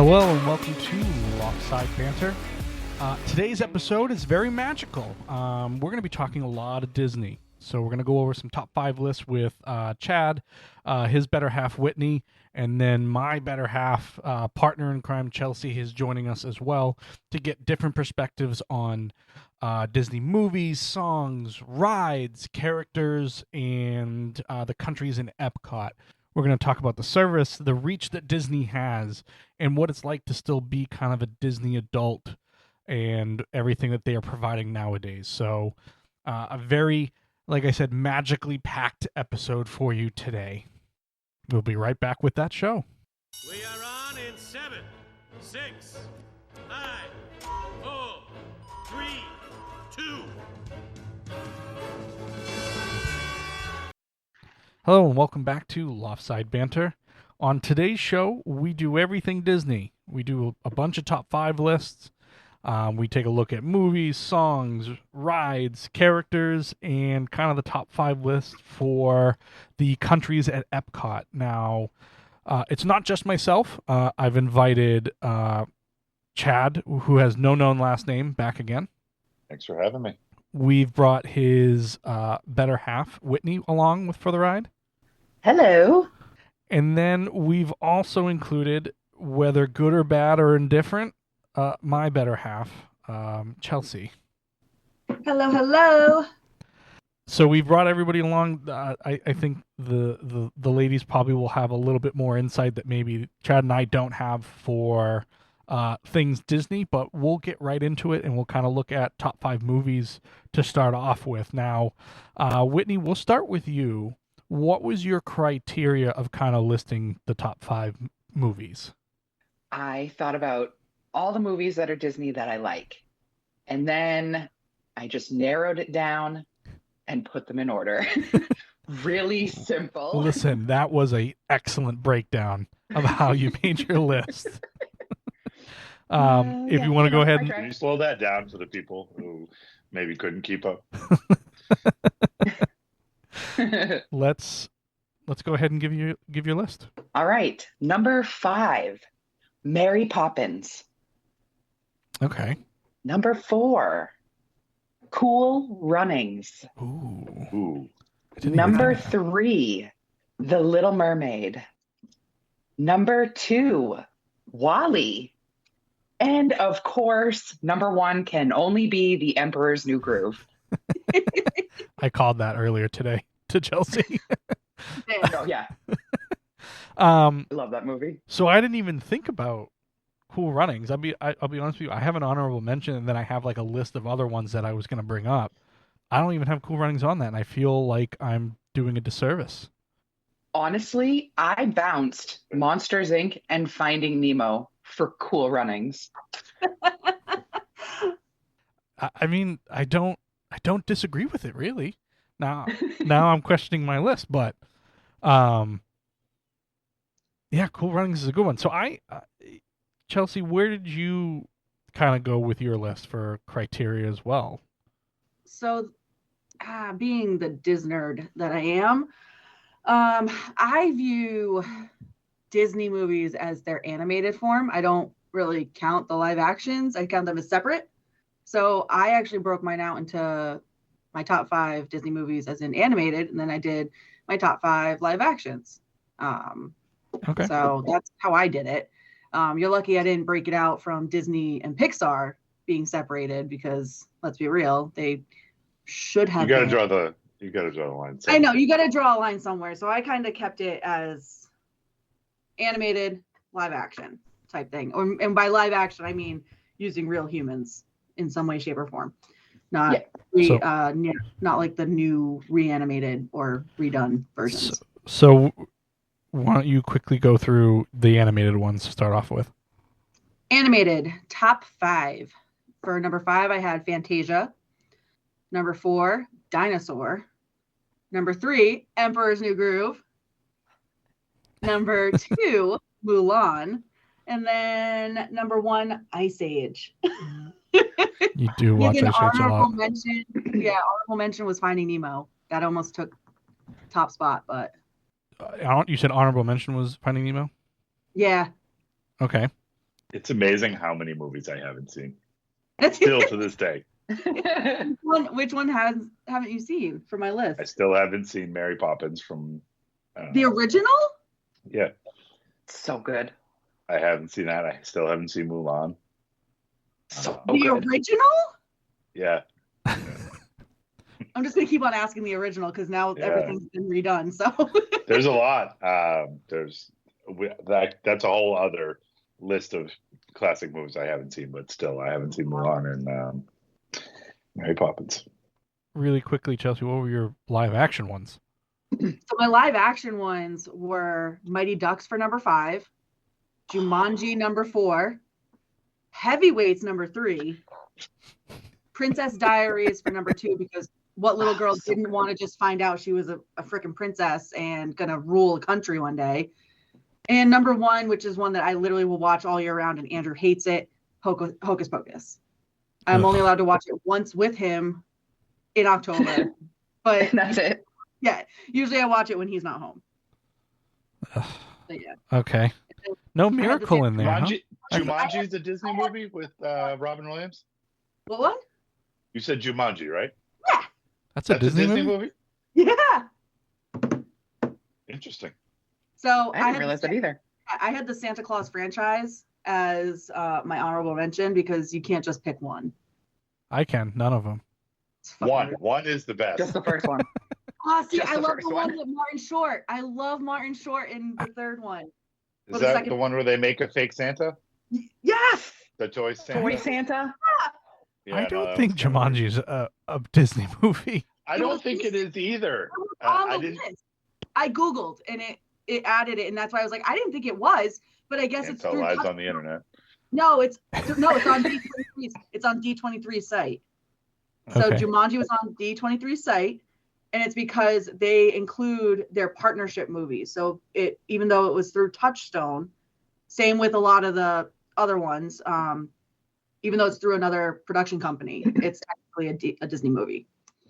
Hello and welcome to Loftside Banter. Today's episode is very magical. We're going to be talking a lot of Disney. So we're going to go over some top 5 lists with Chad, his better half Whitney, and then my better half partner in crime Chelsea is joining us as well to get different perspectives on Disney movies, songs, rides, characters, and the countries in Epcot. We're going to talk about the service, the reach that Disney has, and what it's like to still be kind of a Disney adult and everything that they are providing nowadays. So a very, like I said, magically packed episode for you today. We'll be right back with that show. We are on in 7, 6, 5, 4, 3, 2. Hello and welcome back to Loftside Banter. On today's show, we do everything Disney. We do a bunch of top 5 lists. We take a look at movies, songs, rides, characters, and kind of the top 5 lists for the countries at Epcot. Now, it's not just myself. I've invited Chad, who has no known last name, back again. Thanks for having me. We've brought his better half, Whitney, along for the ride. Hello. And then we've also included, whether good or bad or indifferent, my better half, Chelsea. Hello, hello. So we've brought everybody along. I think the ladies probably will have a little bit more insight that maybe Chad and I don't have for things Disney, but we'll get right into it and we'll kind of look at top 5 movies to start off with. Now, Whitney, we'll start with you. What was your criteria of kind of listing the top 5 movies? I thought about all the movies that are Disney that I like. And then I just narrowed it down and put them in order. Really simple. Listen, that was an excellent breakdown of how you made your list. If you want to go ahead and... Can you slow that down for the people who maybe couldn't keep up? Let's go ahead and give your list. All right. Number 5, Mary Poppins. Okay. Number 4, Cool Runnings. Ooh. Number 3, The Little Mermaid. Number 2, WALL-E. And of course, number 1 can only be The Emperor's New Groove. I called that earlier today to Chelsea. Oh, yeah. I love that movie. So I didn't even think about Cool Runnings. I'll be honest with you. I have an honorable mention, and then I have like a list of other ones that I was going to bring up. I don't even have Cool Runnings on that, and I feel like I'm doing a disservice. Honestly, I bounced Monsters, Inc. and Finding Nemo for Cool Runnings. I mean, I don't disagree with it, really. Now I'm questioning my list, but yeah, Cool Runnings is a good one. So Chelsea, where did you kind of go with your list for criteria as well? So, being the Disney nerd that I am, I view Disney movies as their animated form. I don't really count the live actions. I count them as separate. So I actually broke mine out into my top 5 Disney movies as in animated, and then I did my top 5 live actions. Okay. So that's how I did it. You're lucky I didn't break it out from Disney and Pixar being separated, because let's be real, they should have. You got to draw the line. I know, you got to draw a line somewhere. So I kind of kept it as animated live action type thing. And by live action, I mean using real humans in some way, shape, or form. Not not like the new reanimated or redone versions. So why don't you quickly go through the animated ones to start off with? Animated, top 5. For number 5, I had Fantasia. Number 4, Dinosaur. Number 3, Emperor's New Groove. Number 2, Mulan. And then number 1, Ice Age. You do watch Ice Age a lot. Honorable mention was Finding Nemo. That almost took top spot, but You said honorable mention was Finding Nemo? Yeah. Okay. It's amazing how many movies I haven't seen. Still to this day. Which one haven't you seen for my list? I still haven't seen Mary Poppins from the original? Yeah. So good. I haven't seen that. I still haven't seen Mulan. So the good. original? Yeah. I'm just gonna keep on asking the original because now everything's been redone. So there's a lot. That's a whole other list of classic movies I haven't seen, but still I haven't seen Mulan and Mary Poppins. Really quickly, Chelsea, what were your live action ones? So my live action ones were Mighty Ducks for number 5, Jumanji number 4, Heavyweights number 3, Princess Diaries for number 2, because what little girl didn't want to just find out she was a freaking princess and gonna rule a country one day. And number 1, which is one that I literally will watch all year round, and Andrew hates it, Hocus Pocus. I'm only allowed to watch it once with him in October, but that's it. Yeah, usually I watch it when he's not home. But yeah. Okay. No miracle in there. Jumanji is a Disney movie with Robin Williams? What? You said Jumanji, right? Yeah. That's a Disney movie? Yeah. Interesting. So I didn't realize that either. I had the Santa Claus franchise as my honorable mention because you can't just pick one. I can. None of them. One is the best. Just the first one. Oh, see, Just I the love first the one one. with Martin Short. I love Martin Short in the third one. Is that the one where they make a fake Santa? Yes. The toy Santa? Toy Santa? Yeah, I don't think Jumanji's a Disney movie. I don't think it is either. I Googled and it added it, and that's why I was like, I didn't think it was, but I guess it's tell lies on the internet. No, it's on D23's. It's on D23's site. So Okay. Jumanji was on D23's site, and it's because they include their partnership movies. So even though it was through Touchstone, same with a lot of the other ones, even though it's through another production company, it's technically a Disney movie.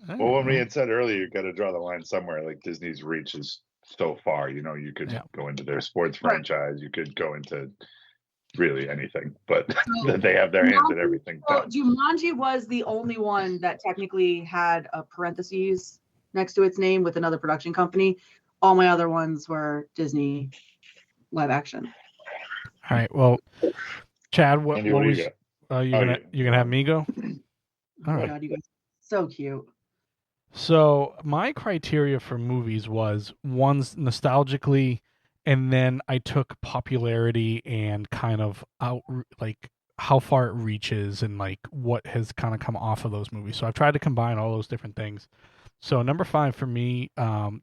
Well, when we had said earlier, you got to draw the line somewhere. Like Disney's reach is so far. You know, you could go into their sports franchise. You could go into really anything, but they have their hands in everything. So Jumanji was the only one that technically had a parentheses next to its name with another production company. All my other ones were Disney live action. All right. Well, Chad, what Andy, what do was you got? you gonna have me go? Oh my God, you guys are so cute. So my criteria for movies was one's nostalgically, and then I took popularity and kind of out like how far it reaches and like what has kind of come off of those movies. So I've tried to combine all those different things. So number 5 for me,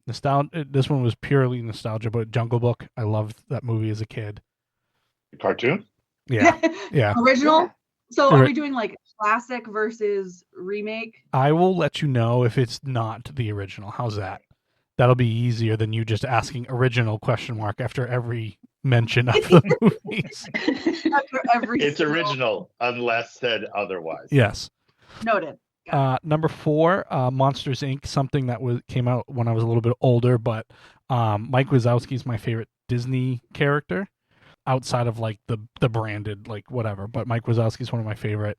nostalgia. This one was purely nostalgia, but Jungle Book. I loved that movie as a kid. Cartoon? Yeah, yeah. Original. So are we doing like classic versus remake? I will let you know if it's not the original. How's that? That'll be easier than you just asking original ? After every mention of the movies. It's original unless said otherwise. Yes. Noted. Number 4, Monsters Inc. Something that came out when I was a little bit older, but Mike Wazowski's my favorite Disney character outside of like the branded like whatever. But Mike Wazowski's one of my favorite.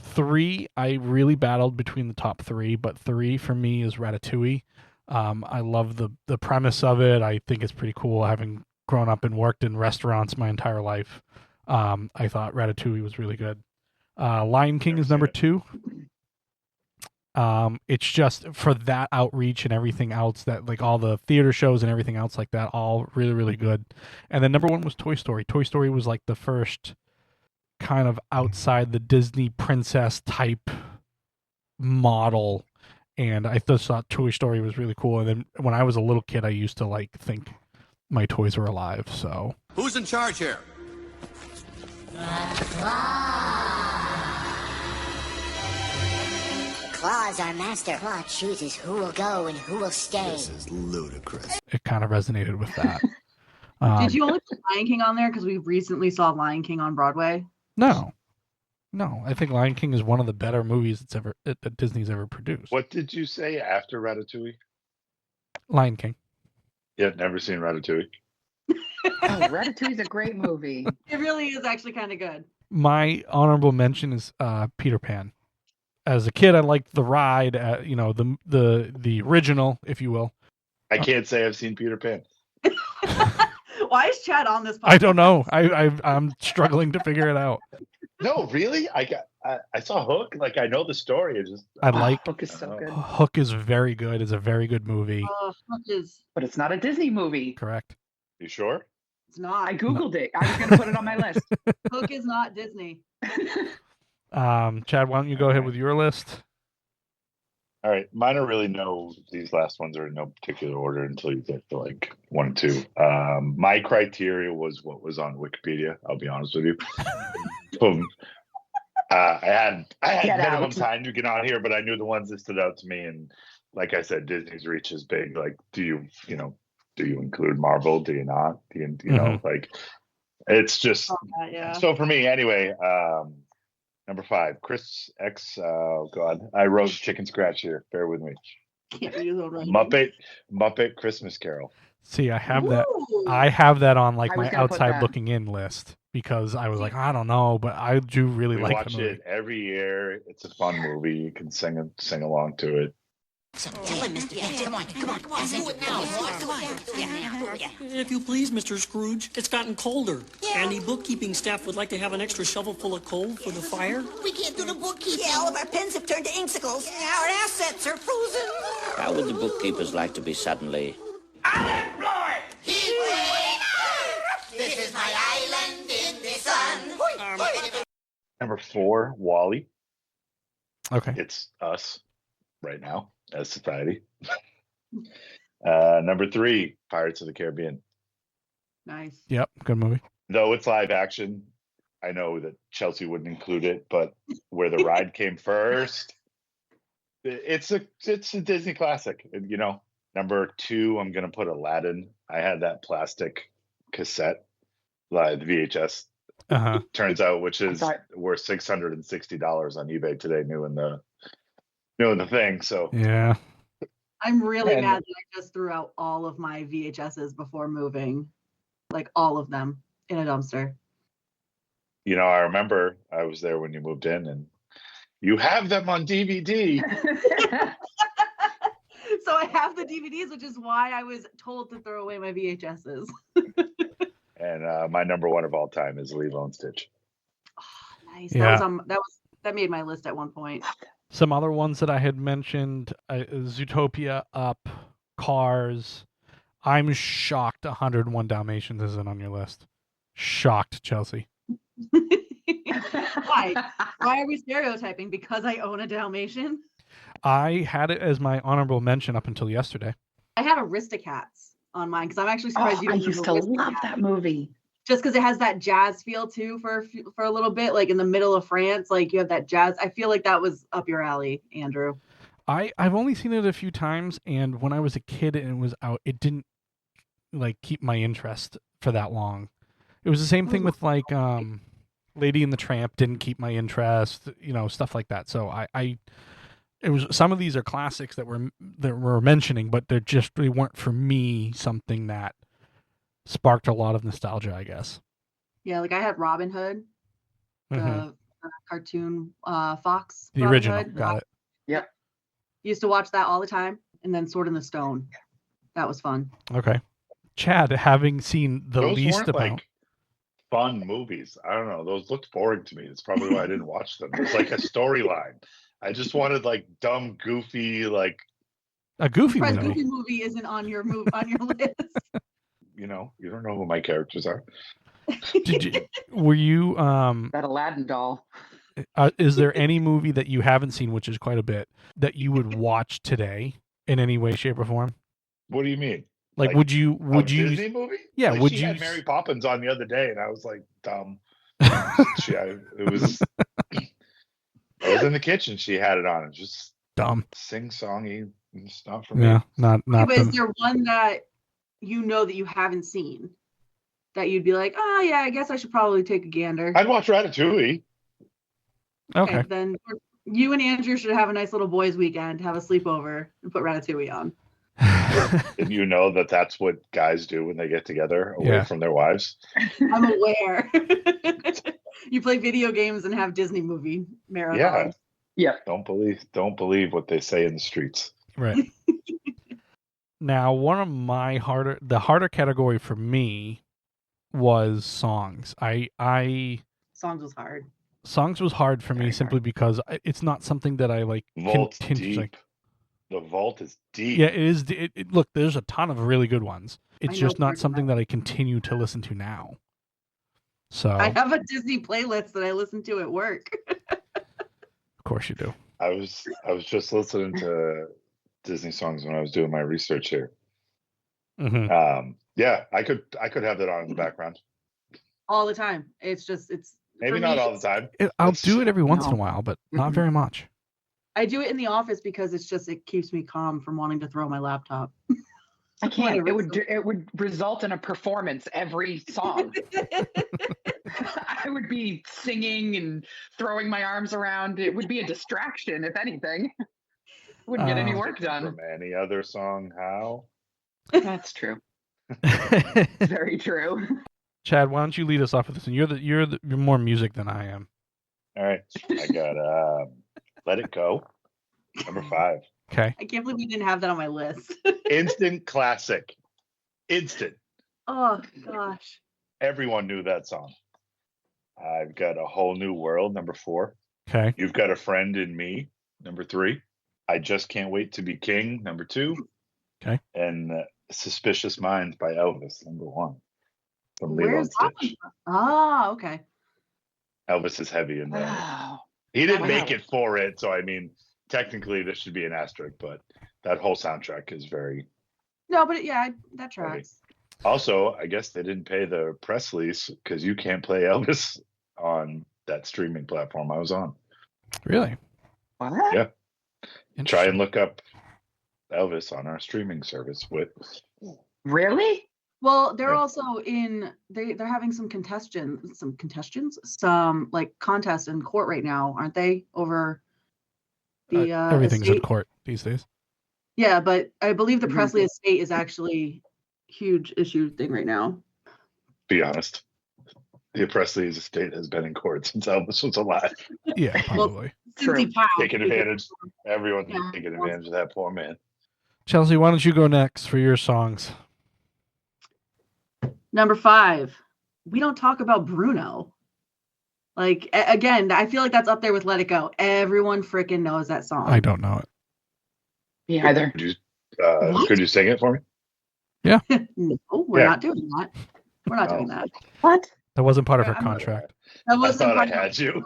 3, I really battled between the top 3, but 3 for me is Ratatouille. I love the premise of it. I think it's pretty cool having grown up and worked in restaurants my entire life. I thought Ratatouille was really good. Lion King is number 2. It's just for that outreach and everything else that like all the theater shows and everything else like that, all really, really good. And then number 1 was Toy Story. Toy Story was like the first kind of outside the Disney princess type model. And I just thought Toy Story was really cool. And then when I was a little kid, I used to like think my toys were alive. So Who's in charge here? Claw is our master. Claw chooses who will go and who will stay. This is ludicrous. it kind of resonated with that. Did you only put Lion King on there because we recently saw Lion King on Broadway? No. I think Lion King is one of the better movies that Disney's ever produced. What did you say after Ratatouille? Lion King. Yeah, never seen Ratatouille. Ratatouille's a great movie. It really is actually kind of good. My honorable mention is Peter Pan. As a kid, I liked the ride, the original, if you will. I can't say I've seen Peter Pan. Why is Chad on this podcast? I don't know. I'm struggling to figure it out. No, really? I saw Hook. Like, I know the story. Hook is so good. Hook is very good. It's a very good movie. Hook is. But it's not a Disney movie. Correct. You sure? It's not. I Googled it. I was going to put it on my list. Hook is not Disney. Chad, why don't you go ahead with your list? All right. Mine are really these last ones are in no particular order until you get to like 1 and 2. My criteria was what was on Wikipedia. I'll be honest with you. Boom. I had minimum time to get on here, but I knew the ones that stood out to me. And like I said, Disney's reach is big. Like, do you include Marvel? Do you not? Do you know, like, it's just, Yeah. So for me anyway, number 5, Chris X. Oh God, I wrote chicken scratch here. Bear with me. Muppet Christmas Carol. See, I have Ooh. that. I have that on like I was my gonna put outside that. looking in list because I was like, I don't know, but I do really We like watch the movie. it every year. It's a fun movie. You can sing along to it. Tell him, Mr. Banter. Come on. Do it now. Come on. If you please, Mr. Scrooge, it's gotten colder. And the bookkeeping staff would like to have an extra shovel full of coal for the fire. We can't do the bookkeeping. Yeah, all of our pens have turned to inksicles. Our assets are frozen. How would the bookkeepers like to be suddenly? Unemployed! This is my island in the sun. Number 4, Wall-E. Okay. It's us right now as society. Number 3, Pirates of the Caribbean. Nice. Yep. Good movie. Though it's live action, I know that Chelsea wouldn't include it, but where the ride came first, it's a Disney classic. Number 2, I'm gonna put Aladdin. I had that plastic cassette, the VHS. Turns out, which is worth $660 on eBay today, new in the thing. So yeah. I'm really mad that I just threw out all of my VHSs before moving, like all of them in a dumpster. I remember I was there when you moved in, and you have them on DVD. So I have the DVDs, which is why I was told to throw away my VHSs. And my number 1 of all time is Lilo and Stitch. Oh, nice. Yeah. That made my list at one point. Some other ones that I had mentioned: Zootopia, Up, Cars. I'm shocked 101 Dalmatians isn't on your list. Shocked, Chelsea. Why? Why are we stereotyping? Because I own a Dalmatian? I had it as my honorable mention up until yesterday. I had Aristocats on mine because I'm actually surprised you I didn't used to love that movie. Just because it has that jazz feel too for a little bit, like in the middle of France, like you have that jazz. I feel like that was up your alley, Andrew. I've only seen it a few times, and when I was a kid and it was out, it didn't like keep my interest for that long. It was the same thing with like Lady and the Tramp didn't keep my interest, stuff like that. So it was, some of these are classics that we're mentioning, but they weren't for me something that sparked a lot of nostalgia, I guess. Yeah, like I had Robin Hood, the cartoon Fox. The Robin original, Hood. got it. Yep. Used to watch that all the time, and then Sword in the Stone. That was fun. Okay. Chad, having seen the Those least weren't amount. like fun movies. I don't know. Those looked boring to me. It's probably why I didn't watch them. It's like a storyline. I just wanted like dumb, goofy, like A goofy Fred's movie. Goofy movie isn't on your on your list. you don't know who my characters are. Were you That Aladdin doll. is there any movie that you haven't seen, which is quite a bit, that you would watch today in any way, shape, or form? What do you mean? Like would you Disney movie? Yeah, like, would she you had Mary Poppins on the other day, and I was like, dumb. It was I was in the kitchen. She had it on, and just dumb sing-songy. It's not for me. Yeah, not But is the, there one that that you haven't seen that you'd be like, oh yeah, I guess I should probably take a gander? I'd watch Ratatouille. okay. Then you and Andrew should have a nice little boys' weekend, have a sleepover, and put Ratatouille on. Didn't you know that that's what guys do when they get together away from their wives? I'm aware. You play video games and have Disney movie marathons. Yeah. Don't believe what they say in the streets. Right. Now, one of my harder category for me was songs. Songs was hard. Songs was hard for me simply because it's not something that I like. Vault's deep. The vault is deep. Yeah, it is. Look, there's a ton of really good ones. It's just not something that I continue to listen to now. So I have a Disney playlist that I listen to at work. Of course you do. I was just listening to Disney songs when I was doing my research here. Mm-hmm. Yeah, I could have that on in the background all the time. It's maybe not all the time. I'll do it every once in a while, but not very much. I do it in the office because it keeps me calm from wanting to throw my laptop. I can't. It would result in a performance every song. I would be singing and throwing my arms around. It would be a distraction, if anything. Wouldn't get any work done. From any other song, how? That's true. Very true. Chad, why don't you lead us off with this? And you're more music than I am. All right, I got Let It Go, number 5. Okay. I can't believe we didn't have that on my list. Instant classic. Instant. Oh gosh. Everyone knew that song. I've got A Whole New World, number 4. Okay. You've Got a Friend in Me, number 3. I Just Can't Wait to Be King, number 2. Okay. And Suspicious Minds by Elvis, number 1. From Lilo Where's and that? Stitch. Ah, okay. Elvis is heavy in there. Wow. He didn't make it for it, so I mean, technically this should be an asterisk, but that whole soundtrack is very... No, but that tracks. Also, I guess they didn't pay the press release because you can't play Elvis on that streaming platform I was on. Really? What? Yeah. Try and look up Elvis on our streaming service with... Really? Well, they're also they're having some like contests in court right now, aren't they? Over the everything's estate? in court these days. Yeah, but I believe the Presley estate is actually a huge issue thing right now. Be honest. The Presley's estate has been in court since Elvis was alive. Yeah, probably. Since he passed, Taking advantage. Everyone's taking advantage of that poor man. Chelsea, why don't you go next for your songs? Number 5, we don't talk about Bruno. Like, again, I feel like that's up there with Let It Go. Everyone freaking knows that song. I don't know it. Me either. Could you sing it for me? Yeah. No, we're not doing that. We're not doing that. What? That wasn't part of her contract. That wasn't I thought part I of had you.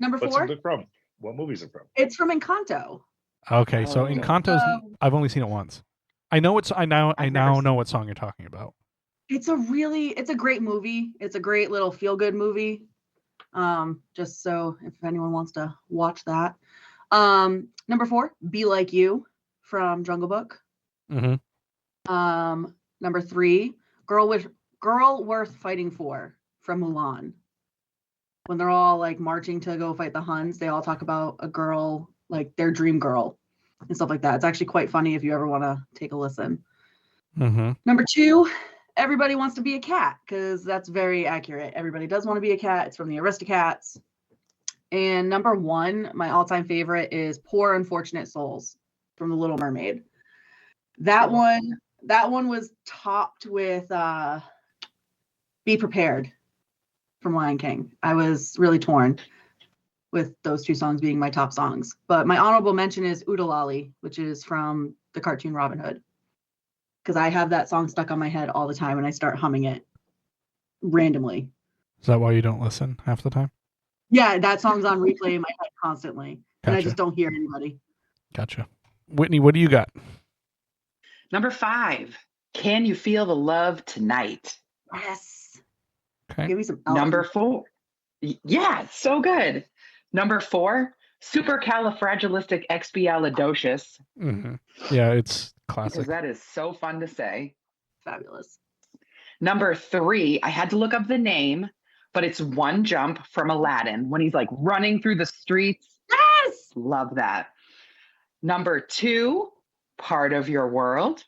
Number 4. What's it from? What movie is it from? It's from Encanto. Okay, so Encanto's I've only seen it once. I now know what song you're talking about. It's a great movie. It's a great little feel good movie. Just so if anyone wants to watch that. Number 4, Be Like You from Jungle Book. Mm-hmm. Number 3, Girl Worth Fighting For from Mulan. When they're all like marching to go fight the Huns, they all talk about a girl, like their dream girl and stuff like that. It's actually quite funny if you ever want to take a listen. Mm-hmm. Number 2, Everybody Wants to Be a Cat, because that's very accurate. Everybody does want to be a cat. It's from the Aristocats. And number 1, my all-time favorite is Poor Unfortunate Souls from The Little Mermaid. That one was topped with Be Prepared from Lion King. I was really torn with those 2 songs being my top songs. But my honorable mention is Oodalali, which is from the cartoon Robin Hood. Because I have that song stuck on my head all the time and I start humming it randomly. Is that why you don't listen half the time? Yeah, that song's on replay in my head constantly. Gotcha. And I just don't hear anybody. Gotcha. Whitney, what do you got? Number 5, Can You Feel the Love Tonight? Yes. Okay. Give me some Number 4. Yeah, so good. Number 4, Supercalifragilisticexpialidocious. Mm-hmm. Yeah, it's classic. Because that is so fun to say. Fabulous. Number 3, I had to look up the name, but it's One Jump from Aladdin when he's like running through the streets. Yes! Love that. Number 2, Part of Your World.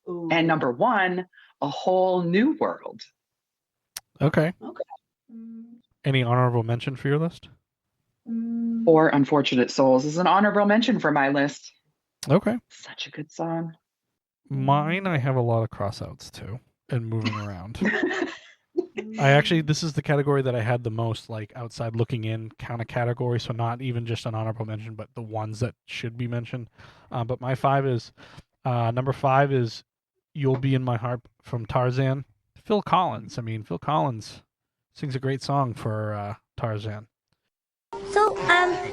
Ooh. And number 1, A Whole New World. Okay. Okay. Any honorable mention for your list? Or Unfortunate Souls is an honorable mention for my list. Okay. Such a good song. Mine, I have a lot of crossouts too, and moving around. This is the category that I had the most, like, outside looking in kind of category, so not even just an honorable mention, but the ones that should be mentioned. But my number 5 is You'll Be in My Heart from Tarzan. Phil Collins. I mean, Phil Collins sings a great song for Tarzan. So,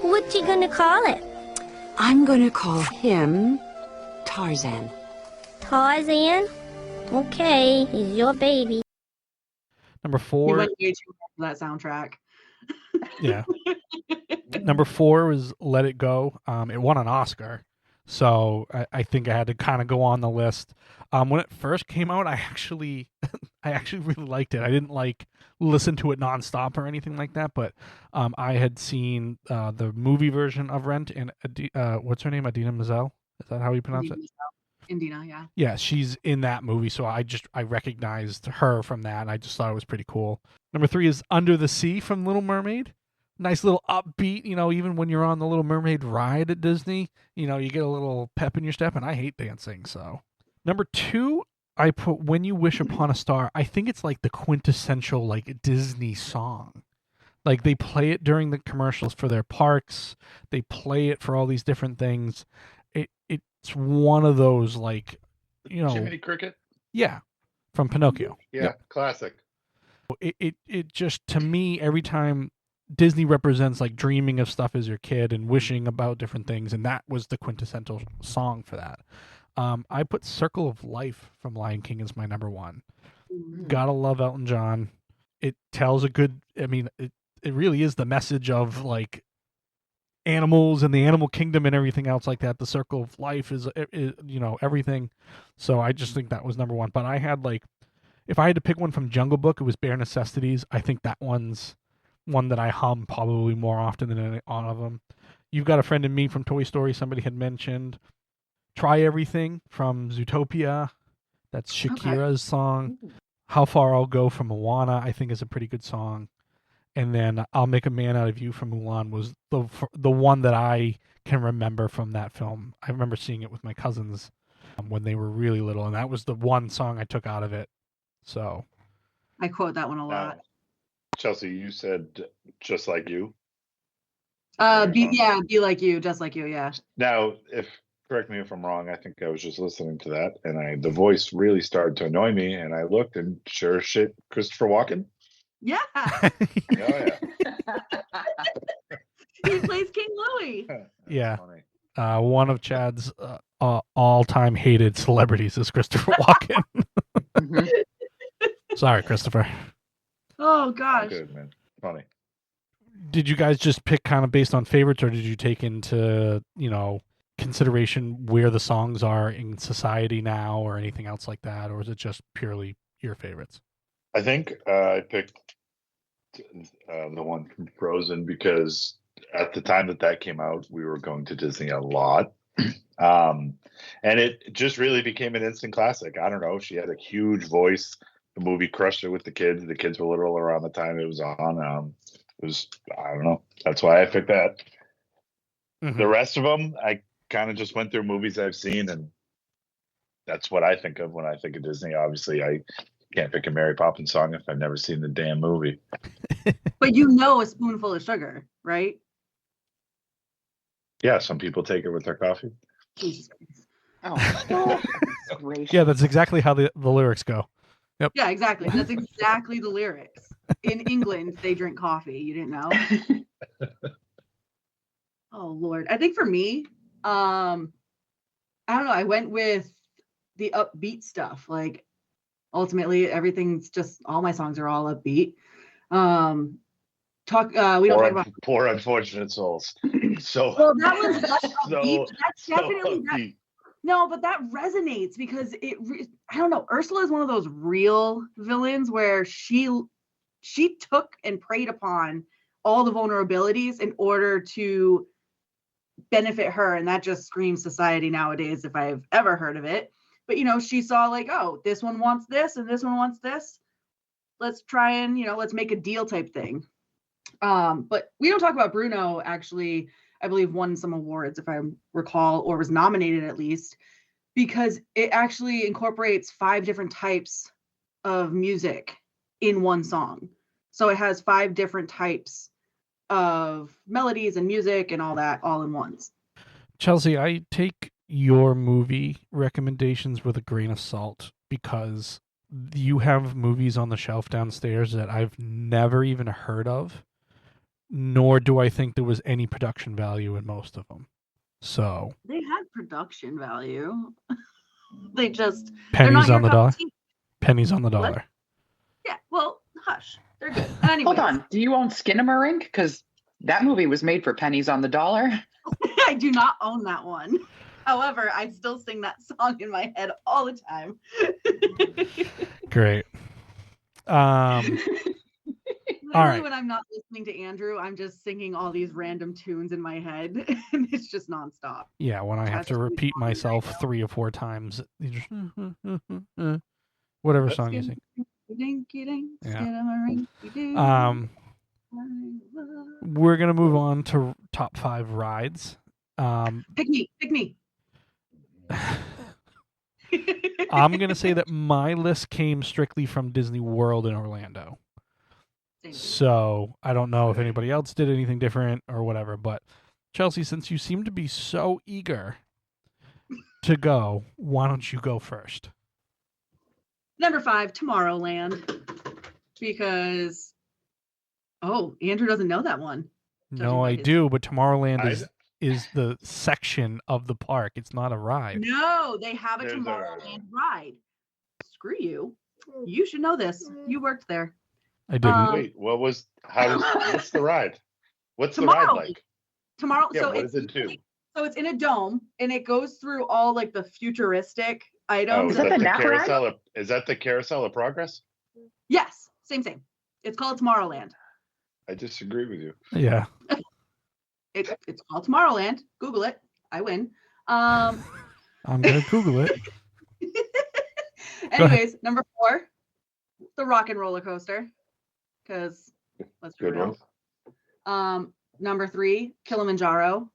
what you gonna call it? I'm gonna call him Tarzan. Tarzan? Okay, he's your baby. Number You 4. went way too hard for that soundtrack. Yeah. Number 4 was Let It Go. It won an Oscar, so I think I had to kind of go on the list. When it first came out, I actually really liked it. I didn't listen to it nonstop or anything like that, but I had seen the movie version of Rent, and what's her name? Idina Menzel? Is that how you pronounce it? Indina, yeah. Yeah, she's in that movie, so I recognized her from that, and I just thought it was pretty cool. Number 3 is Under the Sea from Little Mermaid. Nice little upbeat, even when you're on the Little Mermaid ride at Disney, you get a little pep in your step, and I hate dancing, so. Number 2, I put When You Wish Upon a Star. I think it's like the quintessential like Disney song. Like they play it during the commercials for their parks. They play it for all these different things. It's one of those Jiminy Cricket? Yeah, from Pinocchio. Yeah, Yep. classic. It just, to me, every time Disney represents like dreaming of stuff as your kid and wishing about different things, and that was the quintessential song for that. I put Circle of Life from Lion King as my number 1. Gotta love Elton John. It tells it really is the message of like animals and the animal kingdom and everything else like that. The Circle of Life is everything. So I just think that was number 1. But I had if I had to pick one from Jungle Book, it was Bare Necessities. I think that one's one that I hum probably more often than any of them. You've Got a Friend in Me from Toy Story, somebody had mentioned. Try Everything from Zootopia. That's Shakira's song. How Far I'll Go from Moana, I think, is a pretty good song. And then I'll Make a Man Out of You from Mulan was the one that I can remember from that film. I remember seeing it with my cousins when they were really little, and that was the one song I took out of it. So I quote that one a lot. Chelsea, you said Just Like You. Be Like You, Just Like You, yeah. Now, correct me if I'm wrong, I think I was just listening to that, and the voice really started to annoy me, and I looked, and sure as shit, Christopher Walken. Yeah. Oh, yeah. He plays King Louie. Yeah. Funny. One of Chad's all-time hated celebrities is Christopher Walken. Sorry, Christopher. Oh, gosh. Good, man. Funny. Did you guys just pick kind of based on favorites, or did you take into, consideration where the songs are in society now or anything else like that, or is it just purely your favorites? I think I picked the one from Frozen because at the time that came out, we were going to Disney a lot. And it just really became an instant classic. I don't know. She had a huge voice. The movie crushed it with the kids. The kids were little around the time it was on. I don't know. That's why I picked that. Mm-hmm. The rest of them, I kind of just went through movies I've seen, and that's what I think of when I think of Disney. Obviously, I can't pick a Mary Poppins song if I've never seen the damn movie. But A Spoonful of Sugar, right? Yeah, some people take it with their coffee. Jesus Christ. Oh, gracious. Yeah, that's exactly how the lyrics go. Yep. Yeah, exactly. That's exactly the lyrics. In England, they drink coffee. You didn't know? Oh, Lord. I think for me, I don't know. I went with the upbeat stuff. Like, ultimately, everything's just, all my songs are all upbeat. We don't talk about Poor Unfortunate Souls. So well, that was upbeat. That's definitely upbeat. No, but that resonates because I don't know. Ursula is one of those real villains where she took and preyed upon all the vulnerabilities in order to benefit her, and that just screams society nowadays if I've ever heard of it. But she saw like, oh, this one wants this and this one wants this. Let's try and let's make a deal type thing. But we don't talk about Bruno. Actually, I believe won some awards, if I recall, or was nominated at least, because it actually incorporates 5 different types of music in one song. So it has 5 different types of melodies and music and all that all in ones. Chelsea, I take your movie recommendations with a grain of salt because you have movies on the shelf downstairs that I've never even heard of, nor do I think there was any production value in most of them. So they had production value. They just pennies on the dollar. Pennies on the dollar. What? Yeah, well, hush. They're good. Anyways. Hold on. Do you own Skinamarink? Because that movie was made for pennies on the dollar. I do not own that one. However, I still sing that song in my head all the time. Great. All right. When I'm not listening to Andrew, I'm just singing all these random tunes in my head, and it's just nonstop. Yeah, when I have to repeat myself 3 or 4 times, whatever song you sing. Yeah. We're gonna move on to top 5 rides. Pick me. I'm gonna say that my list came strictly from Disney World in Orlando. So I don't know if anybody else did anything different or whatever, but Chelsea, since you seem to be so eager to go, why don't you go first? Number 5, Tomorrowland, because Andrew doesn't know that one. No, I do, but Tomorrowland is the section of the park. It's not a ride. No, they have a Tomorrowland ride. Screw you. You should know this. You worked there. I didn't. Wait, what's the ride? What's the ride like? Tomorrow. Yeah, so what does it do? So it's in a dome, and it goes through all like the futuristic items. Is that the carousel? Is that the Carousel of Progress? Yes, same. It's called Tomorrowland. I disagree with you. Yeah. It's called Tomorrowland. Google it. I win. I'm gonna Google it. Anyways, number 4, the Rock and Roller Coaster. Because let's be real. Number 3, Kilimanjaro.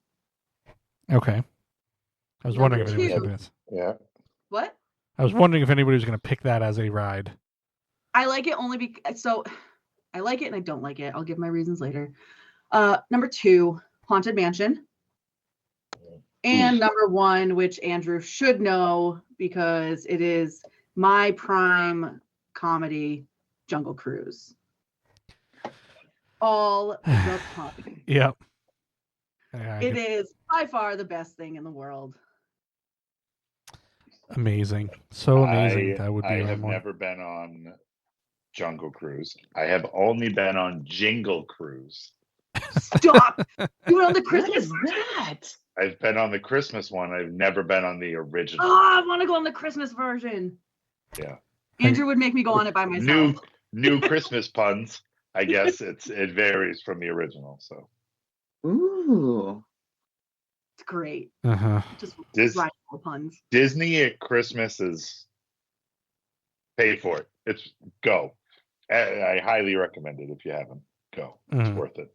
Okay. I was wondering if anybody was this. Yeah. What? I was wondering if anybody was going to pick that as a ride. I like it only because I like it and I don't like it. I'll give my reasons later. Number 2, Haunted Mansion. And number 1, which Andrew should know because it is my prime comedy, Jungle Cruise. All the time. Yep. It is by far the best thing in the world. Amazing. So amazing. That would be I have never been on Jungle Cruise. I have only been on Jingle Cruise. Stop. You went on the Christmas one? I've been on the Christmas one. I've never been on the original. Oh, I want to go on the Christmas version. Yeah. Andrew would make me go on it by myself. New Christmas puns. I guess it varies from the original. So. Ooh. It's great. Just puns. Disney at Christmas is pay for it. It's go. I highly recommend it if you haven't. Go. It's worth it.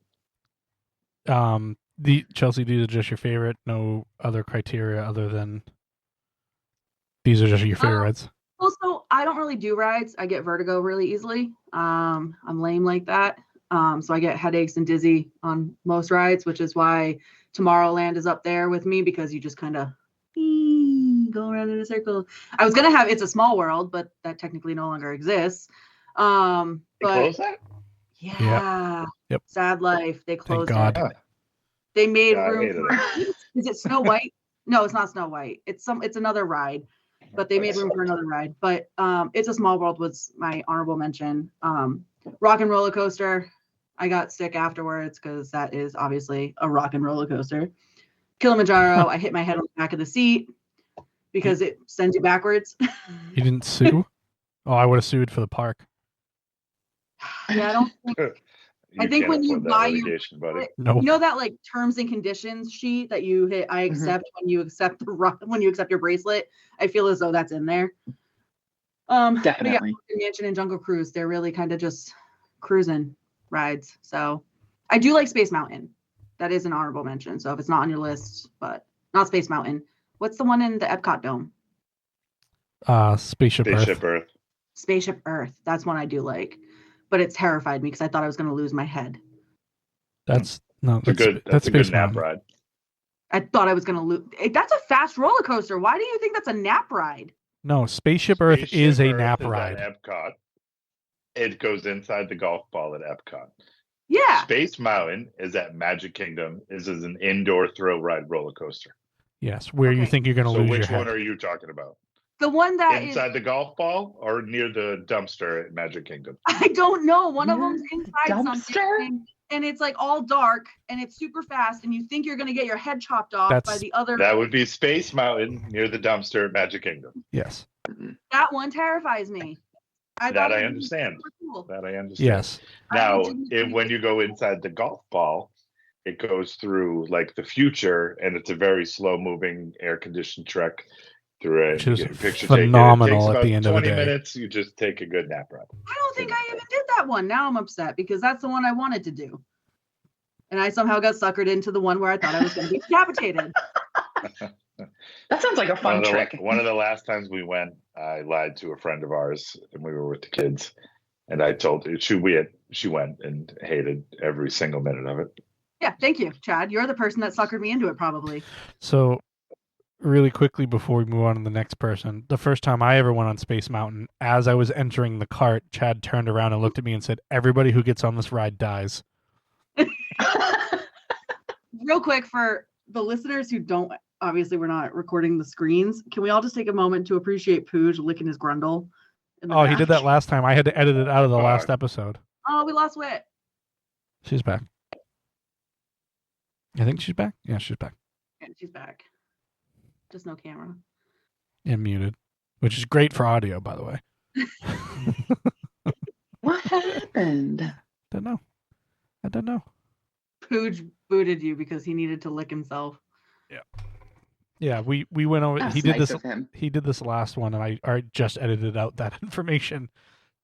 Chelsea, these are just your favorite. No other criteria other than these are just your favorite rides. Also, I don't really do rides. I get vertigo really easily. I'm lame like that. So I get headaches and dizzy on most rides, which is why Tomorrowland is up there with me because you just kind of go around in a circle. I was gonna have It's a Small World, but that technically no longer exists. But close that? Yeah. Yep. Sad life. They closed Thank God. it. They made room for Is it Snow White? No, it's not Snow White. It's another ride. But they made room for another ride. But It's a Small World was my honorable mention. Rock and Roller Coaster. I got sick afterwards because that is obviously a rock and roller coaster. Kilimanjaro, I hit my head on the back of the seat because it sends you backwards. You didn't sue? Oh, I would have sued for the park. Yeah, I don't think You I think can't when you afford that buy your litigation, buddy. No. you know that like terms and conditions sheet that you hit I accept when you accept when you accept your bracelet. I feel as though that's in there. But yeah, Definitely. Haunted Mansion and Jungle Cruise, they're really kind of just cruising rides. So I do like Space Mountain. That is an honorable mention. So if it's not on your list, but not Space Mountain. What's the one in the Epcot Dome? Spaceship Earth. Spaceship Earth. That's one I do like. But it terrified me because I thought I was going to lose my head. That's a good Space nap Mountain. ride. I thought I was going to lose. That's a fast roller coaster. Why do you think that's a nap ride? No, Spaceship Earth is a Earth nap is ride. At Epcot. It goes inside the golf ball at Epcot. Yeah. Space Mountain is at Magic Kingdom. This is an indoor thrill ride roller coaster. Yes, where you think you're going to lose your head. So which one are you talking about? The one that inside the golf ball or near the dumpster at Magic Kingdom? I don't know. One of them's inside dumpster? something, and it's like all dark, and it's super fast, and you think you're going to get your head chopped off by the other. That would be Space Mountain near the dumpster at Magic Kingdom. Yes. That one terrifies me. I understand. Cool. That I understand. Yes. Now, when you go inside the golf ball, it goes through like the future, and it's a very slow-moving, air-conditioned trek through it. Which is picture phenomenal it takes at the end of the 20 day. minutes. You just take a good nap ride. I don't think I even did that one. Now I'm upset because that's the one I wanted to do. And I somehow got suckered into the one where I thought I was going to be decapitated. That sounds like a fun trick. One of the last times we went, I lied to a friend of ours, and we were with the kids. And I told her she went and hated every single minute of it. Yeah, thank you, Chad. You're the person that suckered me into it, probably. So, really quickly before we move on to the next person, the first time I ever went on Space Mountain, as I was entering the cart, Chad turned around and looked at me and said, "Everybody who gets on this ride dies." Real quick, for the listeners who don't, obviously we're not recording the screens, can we all just take a moment to appreciate Pooj licking his grundle? Oh, he did that last time. I had to edit it out of the last episode. Oh, we lost Whit. She's back. I think she's back. Yeah, she's back. Yeah, she's back. Just no camera. And muted, which is great for audio, by the way. What happened? I don't know. Pooj booted you because he needed to lick himself. Yeah, we went over. That's He did nice this. of him. He did this last one, and I just edited out that information.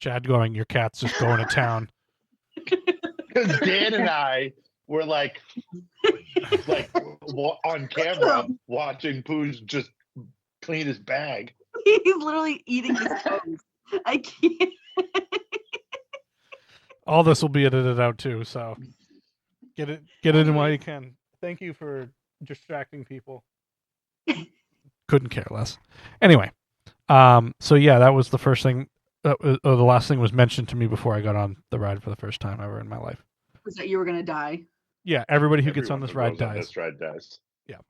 Chad going, "Your cat's just going to town." Because Dan and I were like on camera watching Pooj just clean his bag. He's literally eating his toes. I can't. All this will be edited out too, so get it in while you can. Thank you for distracting people. Couldn't care less. Anyway, so yeah, that was the first thing. The last thing was mentioned to me before I got on the ride for the first time ever in my life. Was that you were gonna die? Yeah, everybody who gets on this ride dies. This ride dies. Yeah.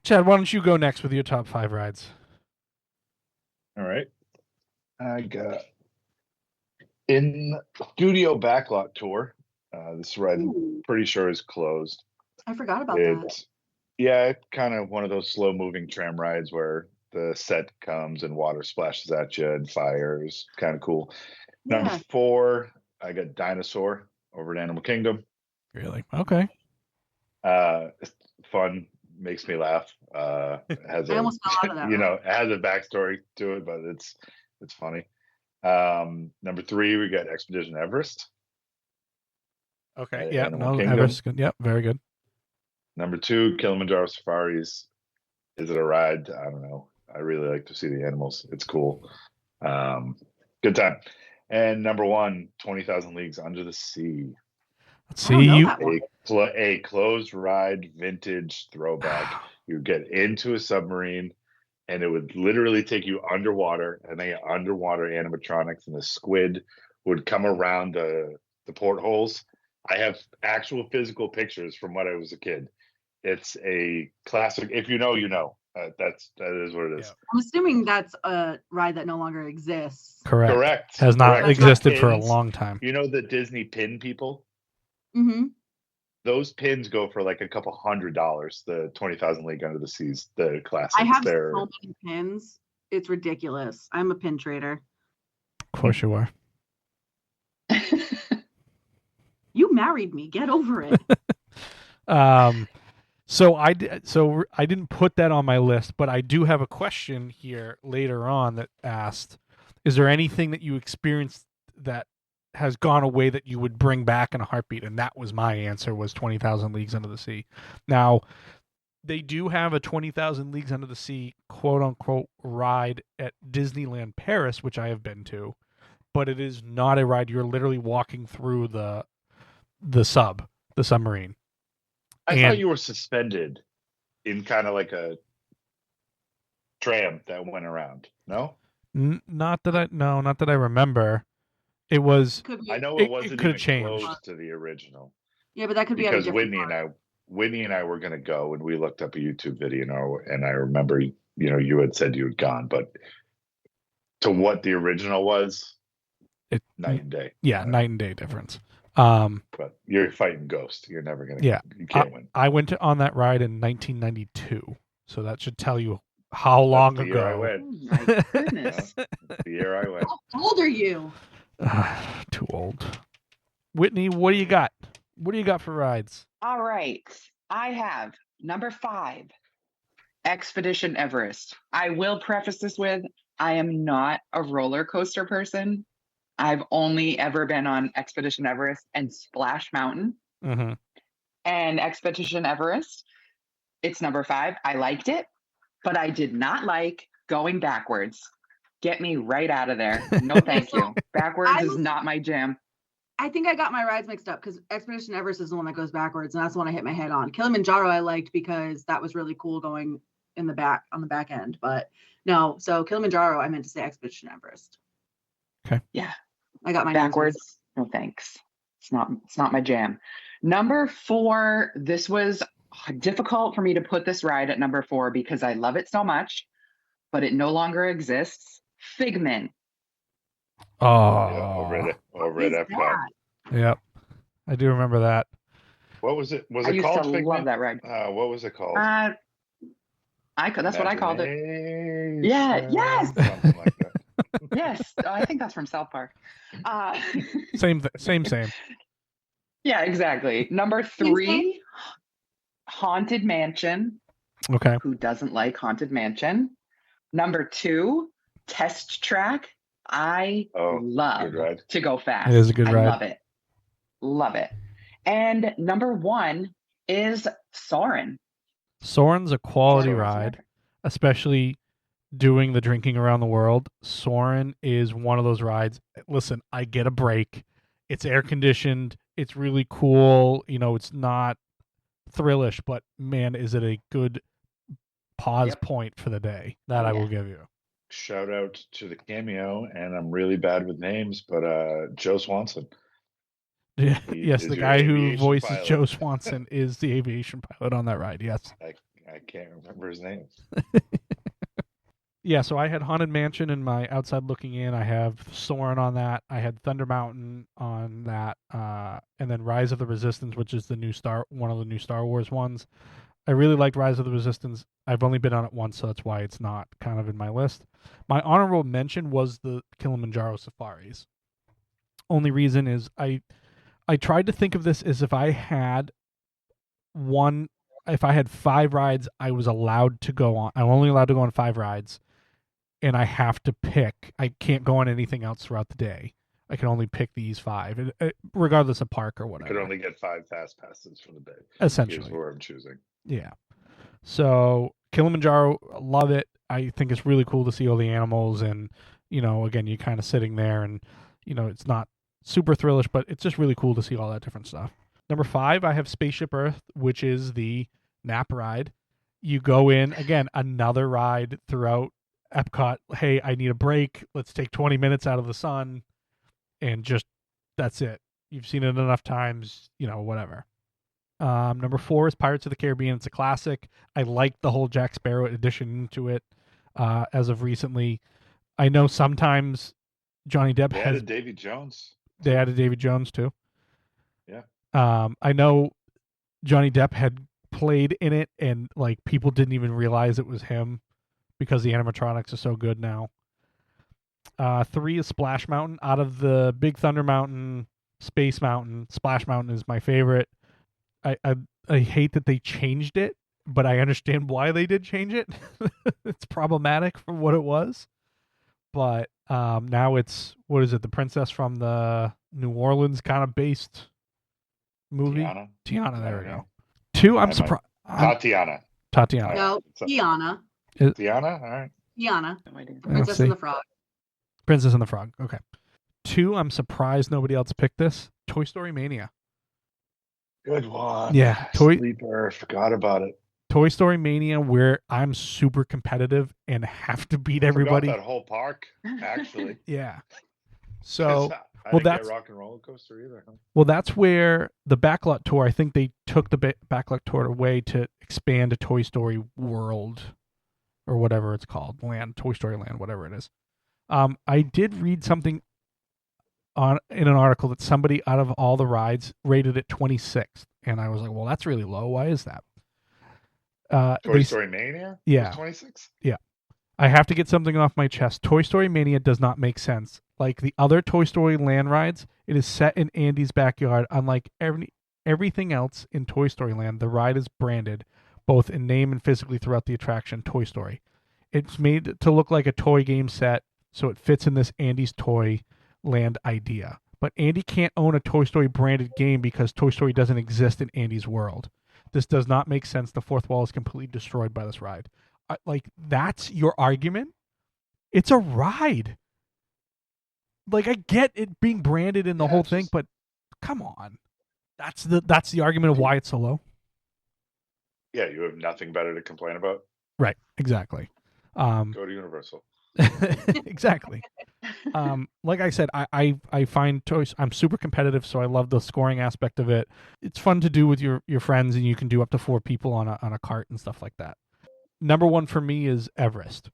Chad, why don't you go next with your top 5 rides? All right. I got in Studio Backlot Tour. This ride, I'm pretty sure, is closed. I forgot about that. Yeah, it's kind of one of those slow-moving tram rides where the set comes and water splashes at you and fires. Kind of cool. Yeah. Number 4, I got Dinosaur over at Animal Kingdom. Really? Okay. It's fun, makes me laugh. Has I almost fell out of that. it has a backstory to it, but it's funny. Number 3, we got Expedition Everest. Okay. Yeah. Animal No, Kingdom. Everest. Good. Yep. Very good. Number 2, Kilimanjaro Safaris. Is it a ride? I don't know. I really like to see the animals. It's cool. Good time. And number 1, 20,000 Leagues Under the Sea. Let's see you. A closed ride, vintage throwback. You get into a submarine, and it would literally take you underwater, and they underwater animatronics, and the squid would come around the portholes. I have actual physical pictures from when I was a kid. It's a classic. If you know, you know. That is what it is. Yeah. I'm assuming that's a ride that no longer exists. Correct. Has not Correct. existed for a long time. You know the Disney pin people? Mm-hmm. Those pins go for like a couple $100. The 20,000 League Under the Seas, the classics. I have so many pins. It's ridiculous. I'm a pin trader. course you are. You married me. Get over it. So I didn't put that on my list, but I do have a question here later on that asked, is there anything that you experienced that has gone away that you would bring back in a heartbeat? And that was my answer, was 20,000 Leagues Under the Sea. Now, they do have a 20,000 Leagues Under the Sea quote unquote ride at Disneyland Paris, which I have been to, but it is not a ride. You're literally walking through the submarine. I thought you were suspended in kind of like a tram that went around. No? Not that I remember. It was. I know it wasn't could even changed. close to the original. Yeah, but that could be because at a Whitney and I were going to go, and we looked up a YouTube video, and I remember, you had said you had gone, but to what the original was, night and day. Yeah, night and day difference. But you're fighting ghosts. You're never going to. Yeah, you can't win. I went on that ride in 1992, so that should tell you how long ago. Year I went. Oh my goodness. The year I went. How old are you? Too old. Whitney, what do you got? What do you got for rides? All right. I have number 5, Expedition Everest. I will preface this with, I am not a roller coaster person. I've only ever been on Expedition Everest and Splash Mountain. Mm-hmm. And Expedition Everest, it's number 5. I liked it, but I did not like going backwards. Get me right out of there. No, thank you. Backwards is not my jam. I think I got my rides mixed up because Expedition Everest is the one that goes backwards, and that's the one I hit my head on. Kilimanjaro I liked because that was really cool going in the back on the back end. But no, so Kilimanjaro, I meant to say Expedition Everest. Okay. Yeah. I got my backwards. No thanks. It's not my jam. Number 4, this was difficult for me to put this ride at number 4 because I love it so much, but it no longer exists. Figment. Oh, yeah, over at Epcot. Yep, I do remember that. What was it? Was I it used called to Figment? love that ride. What was it called? That's what I called it. Yeah. Yes. Something like that. Yes. I think that's from South Park. Same. Yeah, exactly. Number 3, Haunted Mansion. Okay. Who doesn't like Haunted Mansion? Number 2, Test Track. I love to go fast. It is a good ride. I love it. Love it. And number 1 is Soarin'. Soarin's a quality ride, especially doing the drinking around the world. Soarin' is one of those rides. Listen, I get a break. It's air conditioned. It's really cool. It's not thrillish, but man, is it a good pause point for the day. That I will give you. Shout out to the cameo, and I'm really bad with names, but Joe Swanson. Yeah, yes, the guy who voices pilot. Joe Swanson is the aviation pilot on that ride. Yes, I can't remember his name. Yeah, so I had Haunted Mansion in my outside looking in. I have Soarin' on that. I had Thunder Mountain on that, and then Rise of the Resistance, which is one of the new Star Wars ones. I really liked Rise of the Resistance. I've only been on it once, so that's why it's not kind of in my list. My honorable mention was the Kilimanjaro Safaris. Only reason is I tried to think of this as if I had 5 rides I was allowed to go on. I'm only allowed to go on 5 rides, and I have to pick. I can't go on anything else throughout the day. I can only pick these 5, regardless of park or whatever. You could only get 5 fast passes for the day. Essentially. Is where I'm choosing. Yeah. So Kilimanjaro, love it. I think it's really cool to see all the animals, and again, you're kind of sitting there, and it's not super thrillish, but it's just really cool to see all that different stuff. Number 5, I have Spaceship Earth, which is the nap ride. You go in, again, another ride throughout Epcot. Hey, I need a break. Let's take 20 minutes out of the sun, and just that's it. You've seen it enough times, whatever. Number 4 is Pirates of the Caribbean. It's a classic. I like the whole Jack Sparrow addition to it as of recently. I know sometimes Johnny Depp They added Davy Jones. They added Davy Jones too. Yeah. I know Johnny Depp had played in it, and people didn't even realize it was him because the animatronics are so good now. 3 is Splash Mountain. Out of the Big Thunder Mountain, Space Mountain, Splash Mountain is my favorite. I hate that they changed it, but I understand why they did change it. It's problematic for what it was. But now it's, what is it, the princess from the New Orleans kind of based movie? Tiana, there we go. 2, I'm surprised. Tatiana. No, Tiana. Tiana? All right. Tiana. Princess and the Frog. Princess and the Frog. Okay. 2, I'm surprised nobody else picked this. Toy Story Mania. Good one. Yeah. Sleeper. Forgot about it. Toy Story Mania, where I'm super competitive and have to beat everybody. That whole park, actually. Yeah. So, I didn't get Rock and Roller Coaster either. Huh? Well, that's where the Backlot Tour, I think they took the Backlot Tour away to expand a Toy Story World or whatever it's called. Toy Story Land, whatever it is. I did read something in an article that somebody out of all the rides rated it 26th. And I was like, well, that's really low. Why is that? Toy Story Mania? Yeah. 26? Yeah. I have to get something off my chest. Toy Story Mania does not make sense. Like the other Toy Story Land rides, it is set in Andy's backyard. Unlike everything else in Toy Story Land, the ride is branded, both in name and physically throughout the attraction, Toy Story. It's made to look like a toy game set, so it fits in this Andy's Toy Land idea. But Andy can't own a Toy Story branded game because Toy Story doesn't exist in Andy's world. This does not make sense. The fourth wall is completely destroyed by this ride. That's your argument? It's a ride. Like, I get it being branded in the whole thing, but come on. That's the argument of why it's so low. Yeah, you have nothing better to complain about. Right, exactly. Go to Universal. Exactly. Like I said, I find toys. I'm super competitive, so I love the scoring aspect of it. It's fun to do with your friends, and you can do up to 4 people on a cart and stuff like that. Number 1 for me is Everest,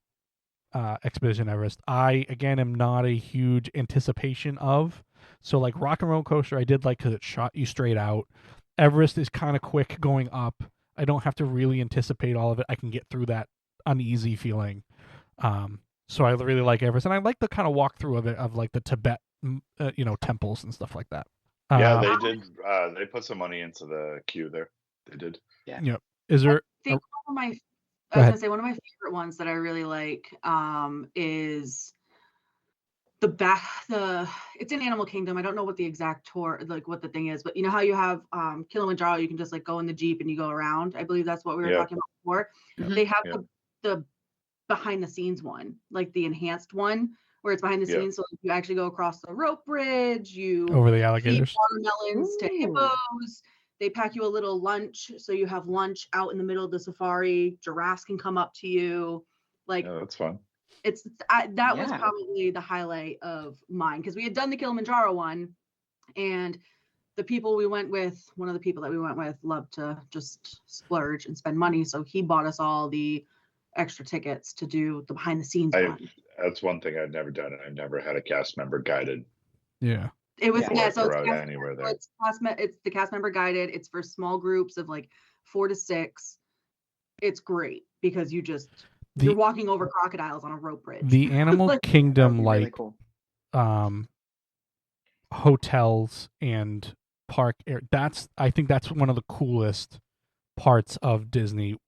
Expedition Everest. I again am not a huge anticipation of. So like Rock and Roller Coaster, I did like because it shot you straight out. Everest is kind of quick going up. I don't have to really anticipate all of it. I can get through that uneasy feeling. So I really like Everest, and I like the kind of walkthrough of it, of like the Tibet, temples and stuff like that. Yeah, they did. They put some money into the queue there. They did. Yeah. Yep. Is there? I think one of my favorite ones that I really like is it's in Animal Kingdom. I don't know what the exact tour, like what the thing is, but you know how you have Kilimanjaro, you can just like go in the Jeep and you go around. I believe that's what we were talking about before. Mm-hmm. They have the behind the scenes one, like the enhanced one where it's behind the scenes. So you actually go across the rope bridge, you over the alligators, watermelons to hippos. They pack you a little lunch, so you have lunch out in the middle of the safari. Giraffes can come up to you. Like, oh, that's fun. That was probably the highlight of mine, because we had done the Kilimanjaro one, and one of the people that we went with loved to just splurge and spend money, so he bought us all the extra tickets to do the behind the scenes one. That's one thing I've never done. I never had a cast member guided. Yeah. It was so anywhere there. It's the cast member guided. It's for small groups of like 4 to 6. It's great because you're walking over crocodiles on a rope bridge. The Animal Kingdom really cool. Hotels and park I think that's one of the coolest parts of Disney,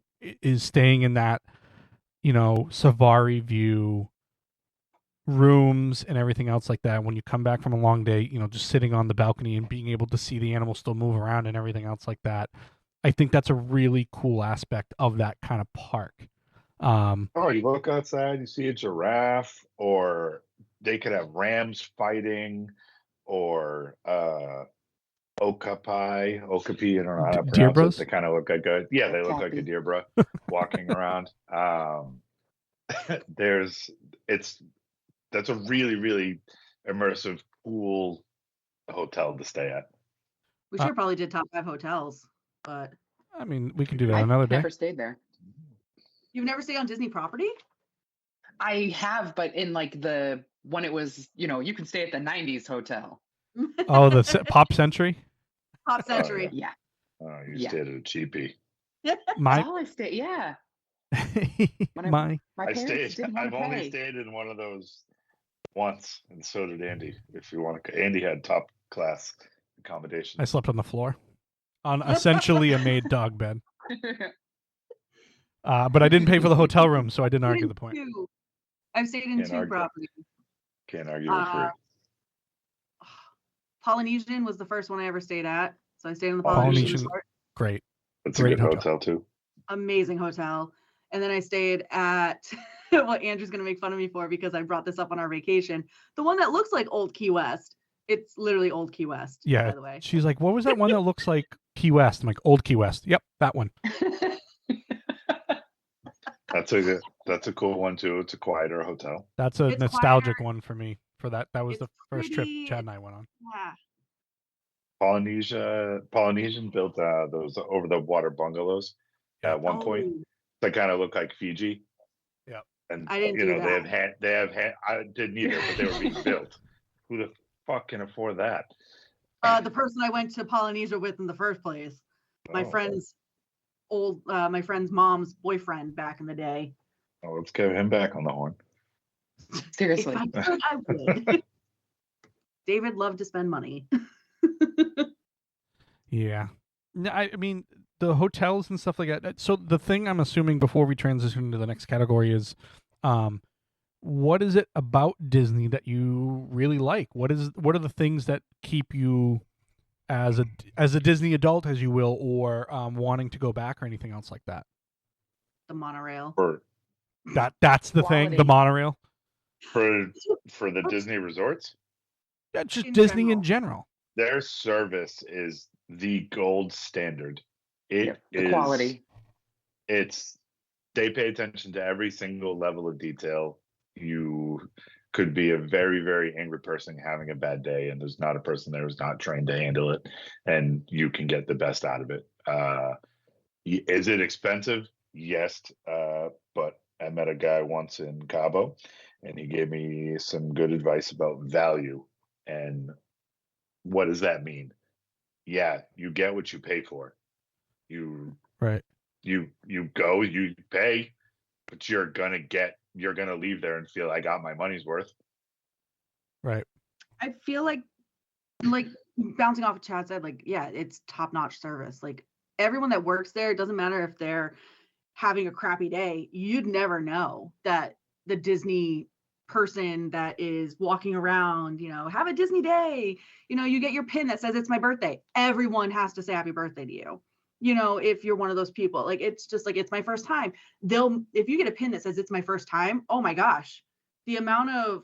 is staying in that, safari view rooms and everything else like that. When you come back from a long day, just sitting on the balcony and being able to see the animals still move around and everything else like that. I think that's a really cool aspect of that kind of park. You look outside, you see a giraffe, or they could have rams fighting, or okapi, I don't know how to pronounce it. They kind of look like they look like a deerbra walking around. That's a really, really immersive, cool hotel to stay at. We should have probably did top 5 hotels, but I mean, we can do that another day. I've never stayed there. You've never stayed on Disney property? I have, but in like when it was, you can stay at the 90s hotel. Oh, the Pop Century? Pop Century. Yeah. Oh, you stayed at a cheapie. I stayed, yeah. I've only stayed in one of those once, and so did Andy. If you want to, Andy had top class accommodation. I slept on the floor on essentially a made dog bed. But I didn't pay for the hotel room, so I didn't argue the point. I've stayed in two properties. Can't argue with free. Polynesian was the first one I ever stayed at. So I stayed in the Polynesian. Resort. Great. That's great a good hotel too. Amazing hotel. And then I stayed at what Andrew's going to make fun of me for because I brought this up on our vacation. The one that looks like Old Key West. It's literally Old Key West, yeah, by the way. She's like, what was that one that looks like Key West? I'm like, Old Key West. Yep, that one. That's a cool one too. It's a quieter hotel. It's nostalgic one for me. For that was the first trip Chad and I went on. Yeah. Polynesian built those over the water bungalows at one point. They kind of look like Fiji. Yeah. And I didn't do that. They have I didn't either, but they were being built. Who the fuck can afford that? The person I went to Polynesia with in the first place. My friend's mom's boyfriend back in the day. Oh, let's get him back on the horn. Seriously. If I could, I would. David loved to spend money. Yeah. I mean, the hotels and stuff like that. So the thing I'm assuming before we transition to the next category is, what is it about Disney that you really like? What are the things that keep you as a Disney adult, as you will, or wanting to go back or anything else like that? The monorail. That's the thing, the monorail. For the Disney resorts? Yeah, just Disney in general. Their service is the gold standard. It is quality. They pay attention to every single level of detail. You could be a very, very angry person having a bad day, and there's not a person there who's not trained to handle it, and you can get the best out of it. Is it expensive? Yes, but I met a guy once in Cabo, and he gave me some good advice about value. And what does that mean? Yeah, you get what you pay for. You go, you pay, but you're gonna leave there and feel I got my money's worth. Right. I feel like bouncing off of Chad said, yeah, it's top-notch service. Like everyone that works there, it doesn't matter if they're having a crappy day, you'd never know that the Disney person that is walking around, have a Disney day, you get your pin that says it's my birthday. Everyone has to say happy birthday to you. If you're one of those people, it's just it's my first time. If you get a pin that says it's my first time, oh my gosh, the amount of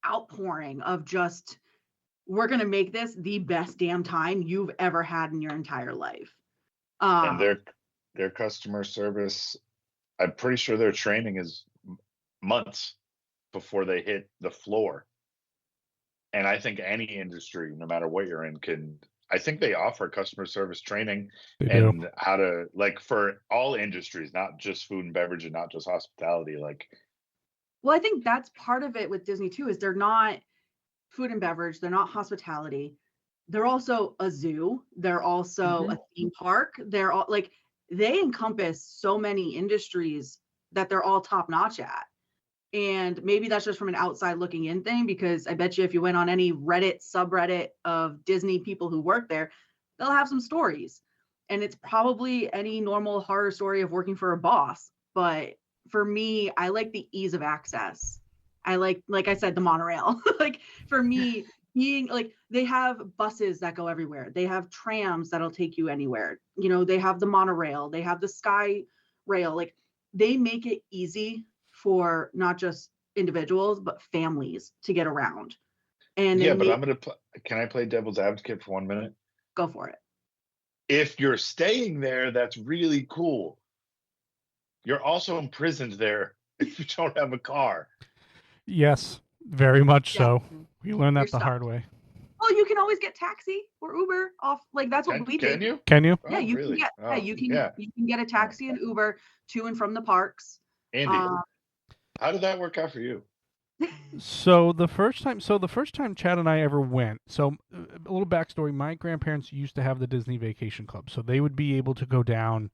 outpouring of just, we're going to make this the best damn time you've ever had in your entire life. And their customer service, I'm pretty sure their training is months before they hit the floor. And I think any industry, no matter what you're in, I think they offer customer service training and how to, for all industries, not just food and beverage and not just hospitality. Well, I think that's part of it with Disney too, is they're not food and beverage. They're not hospitality. They're also a zoo. They're also a theme park. They're all they encompass so many industries that they're all top notch at. And maybe that's just from an outside looking in thing, because I bet you if you went on any Reddit subreddit of Disney people who work there, they'll have some stories. And it's probably any normal horror story of working for a boss. But for me, I like the ease of access. I like I said, the monorail. For me, being they have buses that go everywhere. They have trams that'll take you anywhere. They have the monorail. They have the sky rail. They make it easy for not just individuals, but families to get around. And yeah, but can I play devil's advocate for 1 minute? Go for it. If you're staying there, that's really cool. You're also imprisoned there if you don't have a car. Yes, very much so. We learned that the hard way. Well, you can always get taxi or Uber off. That's what we did. Can you? Can you? Yeah, you can get. You can get a taxi and Uber to and from the parks. Andy, how did that work out for you? So the first time Chad and I ever went, so a little backstory, my grandparents used to have the Disney Vacation Club, so they would be able to go down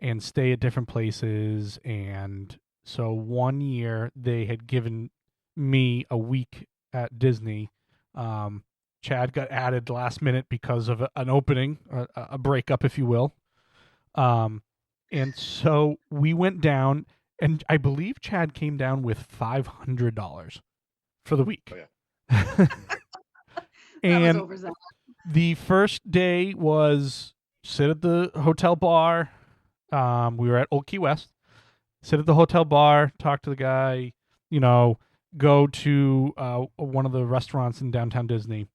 and stay at different places. And so one year they had given me a week at Disney. Chad got added last minute because of an opening, a breakup, if you will. And so we went down, and I believe Chad came down with $500 for the week. Oh, yeah. And that was overzealous. the first day was sit at the hotel bar. We were at Old Key West. Sit at the hotel bar, talk to the guy, go to one of the restaurants in downtown Disney,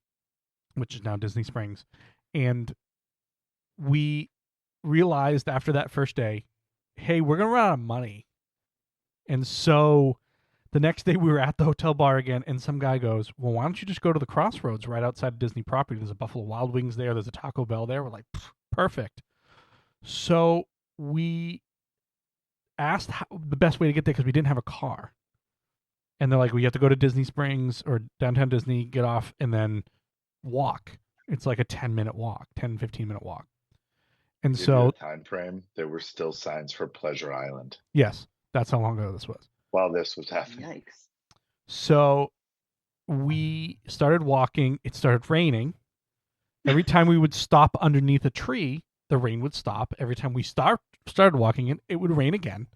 which is now Disney Springs. And we realized after that first day, hey, we're going to run out of money. And so the next day we were at the hotel bar again, and some guy goes, well, why don't you just go to the Crossroads right outside of Disney property? There's a Buffalo Wild Wings there. There's a Taco Bell there. We're like, perfect. So we asked the best way to get there because we didn't have a car. And they're like, well, you have to go to Disney Springs or downtown Disney, get off, and then walk. It's like a 10-minute walk, 10, 15-minute walk. And so time frame, there were still signs for Pleasure Island. Yes, that's how long ago this was. While this was happening. Yikes. So we started walking. It started raining. Every time we would stop underneath a tree, the rain would stop. Every time we started walking, it would rain again.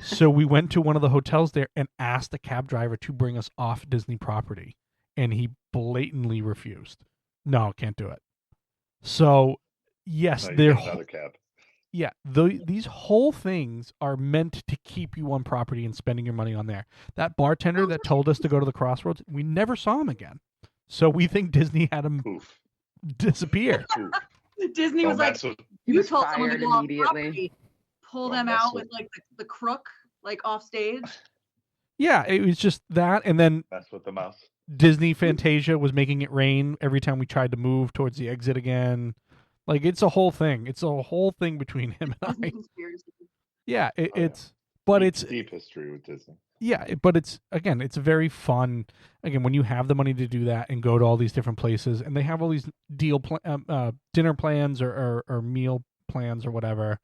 So we went to one of the hotels there and asked the cab driver to bring us off Disney property. And he blatantly refused. No, can't do it. So, yes, they're... another cab. Yeah, these whole things are meant to keep you on property and spending your money on there. That bartender that told us to go to the Crossroads, we never saw him again. So we think Disney had him disappear. Disney was like, he was told someone to fired go off immediately. property, pull them out with like the crook, like off stage. Yeah, it was just that, and then that's what the mouse. Disney Fantasia was making it rain every time we tried to move towards the exit again. Like, it's a whole thing. It's a whole thing between him and I. Yeah, it's deep history with Disney. Yeah, but it's very fun. Again, when you have the money to do that and go to all these different places, and they have all these dinner plans or meal plans or whatever,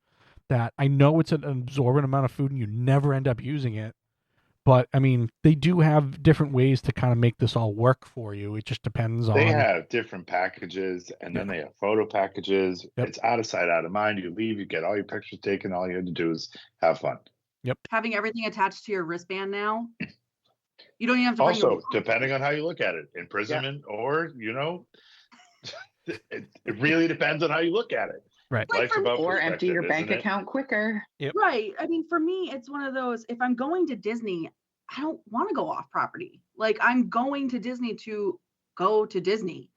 that I know it's an absorbent amount of food and you never end up using it. But, I mean, they do have different ways to kind of make this all work for you. It just depends on... They have different packages, and then they have photo packages. Yep. It's out of sight, out of mind. You leave, you get all your pictures taken. All you had to do is have fun. Yep. Having everything attached to your wristband now, you don't even have to... Also, depending on how you look at it, imprisonment or, it really depends on how you look at it. Right. Or empty your bank account quicker. Yep. Right. I mean, for me, it's one of those, if I'm going to Disney, I don't want to go off property. Like, I'm going to Disney to go to Disney.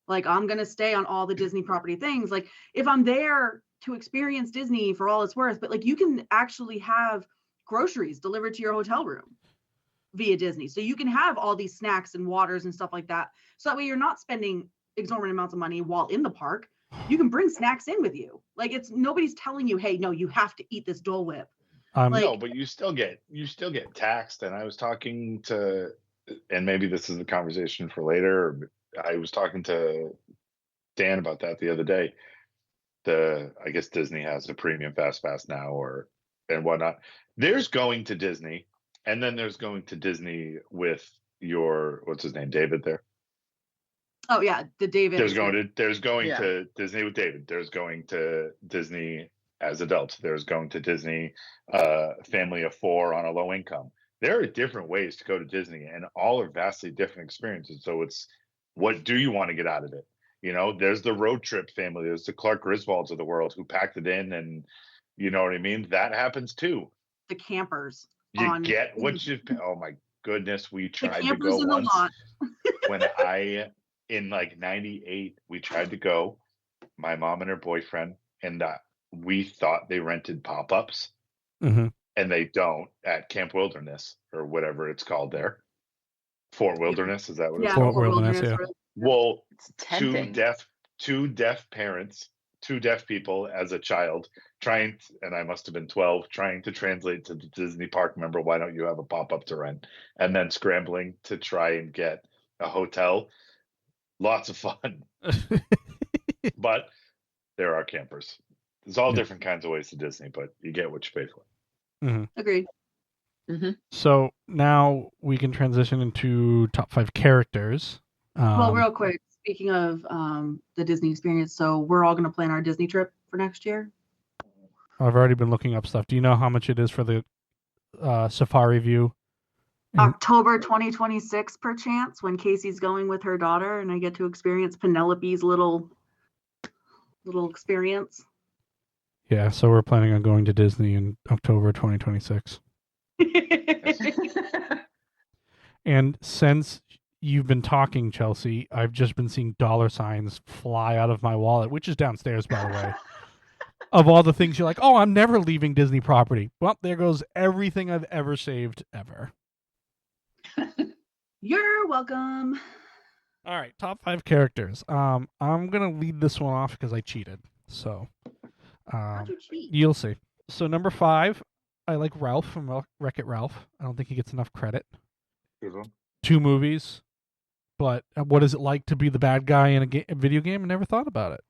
Like, I'm going to stay on all the Disney property things. Like, if I'm there to experience Disney for all it's worth, but like, you can actually have groceries delivered to your hotel room via Disney. So you can have all these snacks and waters and stuff like that. So that way you're not spending exorbitant amounts of money while in the park. You can bring snacks in with you. Like, nobody's telling you, hey, no, you have to eat this Dole Whip. No, but you still get taxed. And I was talking to, and maybe this is a conversation for later. I was talking to Dan about that the other day. I guess Disney has a premium fast pass now, and whatnot. There's going to Disney, and then there's going to Disney with what's his name, David there. Oh yeah, the David. There's going to Disney with David. There's going to Disney as adults. There's going to Disney family of 4 on a low income. There are different ways to go to Disney, and all are vastly different experiences. So it's, what do you want to get out of it? There's the road trip family. There's the Clark Griswolds of the world who packed it in, and you know what I mean? That happens too. The campers. You get what you... Oh my goodness, we tried to go once. When in like 98, we tried to go, my mom and her boyfriend, and we thought they rented pop-ups, and they don't at Camp Wilderness or whatever it's called there. Fort Wilderness, is that what it's called? Fort Wilderness, yeah. Well, two deaf parents, 2 deaf people as a child, and I must have been 12, trying to translate to the Disney park member, why don't you have a pop-up to rent? And then scrambling to try and get a hotel. Lots of fun. But there are campers. There's all different kinds of ways to Disney, but you get what you pay for. Agreed. Mm-hmm. So now we can transition into top 5 characters. Well, real quick, speaking of the Disney experience, so we're all going to plan our Disney trip for next year. I've already been looking up stuff. Do you know how much it is for the Safari View? October 2026, perchance, when Casey's going with her daughter, and I get to experience Penelope's little experience. Yeah, so we're planning on going to Disney in October 2026. And since you've been talking, Chelsea, I've just been seeing dollar signs fly out of my wallet, which is downstairs, by the way. Of all the things you're like, oh, I'm never leaving Disney property. Well, there goes everything I've ever saved ever. You're welcome. All right, top 5 characters. I'm gonna lead this one off because I cheated. So, How'd you cheat? you'll see. So number 5, I like Ralph from Wreck-It Ralph. I don't think he gets enough credit. Good one. 2 movies, but what is it like to be the bad guy in a video game? I never thought about it.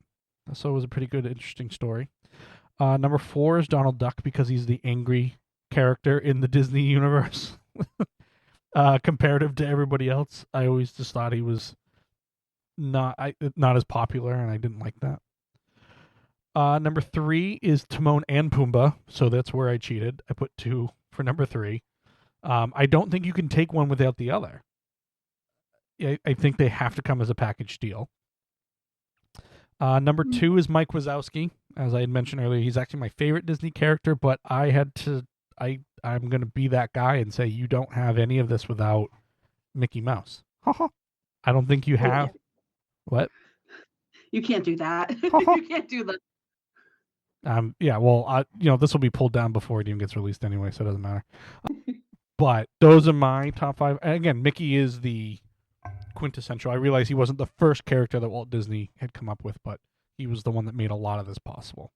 So it was a pretty good, interesting story. Number 4 is Donald Duck because he's the angry character in the Disney universe. Comparative to everybody else, I always just thought he was not as popular, and I didn't like that. Number 3 is Timon and Pumbaa, so that's where I cheated. I put 2 for number 3. I don't think you can take one without the other. I think they have to come as a package deal. Number 2 is Mike Wazowski. As I had mentioned earlier, he's actually my favorite Disney character, but I'm going to be that guy and say you don't have any of this without Mickey Mouse. I don't think you have. What? You can't do that. You can't do that. Yeah, well, this will be pulled down before it even gets released anyway, so it doesn't matter. But those are my top 5. And again, Mickey is the quintessential. I realize he wasn't the first character that Walt Disney had come up with, but he was the one that made a lot of this possible.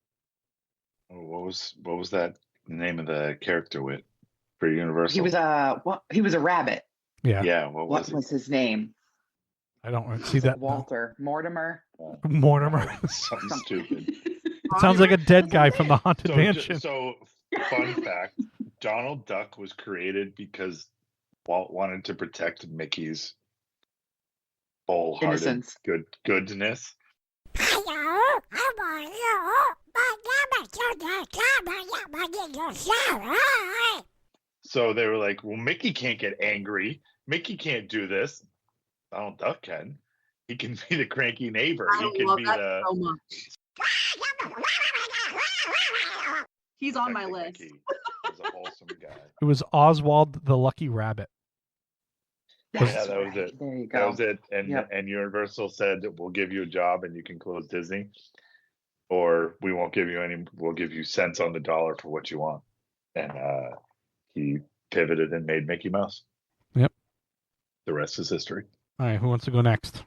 Oh, what was that name of the character for Universal? He was a rabbit. Yeah. Yeah. What was his name? I don't see that. Walter. Mortimer. Mortimer. Something stupid. It sounds like a dead guy from the Haunted Mansion. So, fun fact: Donald Duck was created because Walt wanted to protect Mickey's wholehearted goodness. So they were like, well, Mickey can't get angry. Mickey can't do this. Donald Duck can. He can be the cranky neighbor. I love that so much. He's on my list. Mickey was a wholesome guy. It was Oswald the Lucky Rabbit. Yeah, that was it. There you go. That was it. And Universal said, we'll give you a job and you can close Disney. Or we won't give you we'll give you cents on the dollar for what you want. And he pivoted and made Mickey Mouse. Yep. The rest is history. All right, who wants to go next?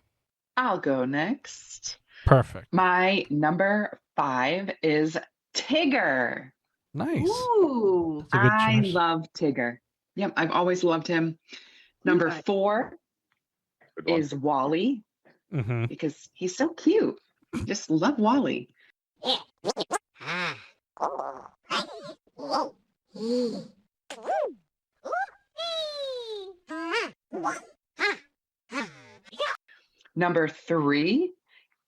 I'll go next. Perfect. My number 5 is Tigger. Nice. Ooh. I love Tigger. Yep, I've always loved him. Number 4 is Wally, because he's so cute. Just love Wally. Number 3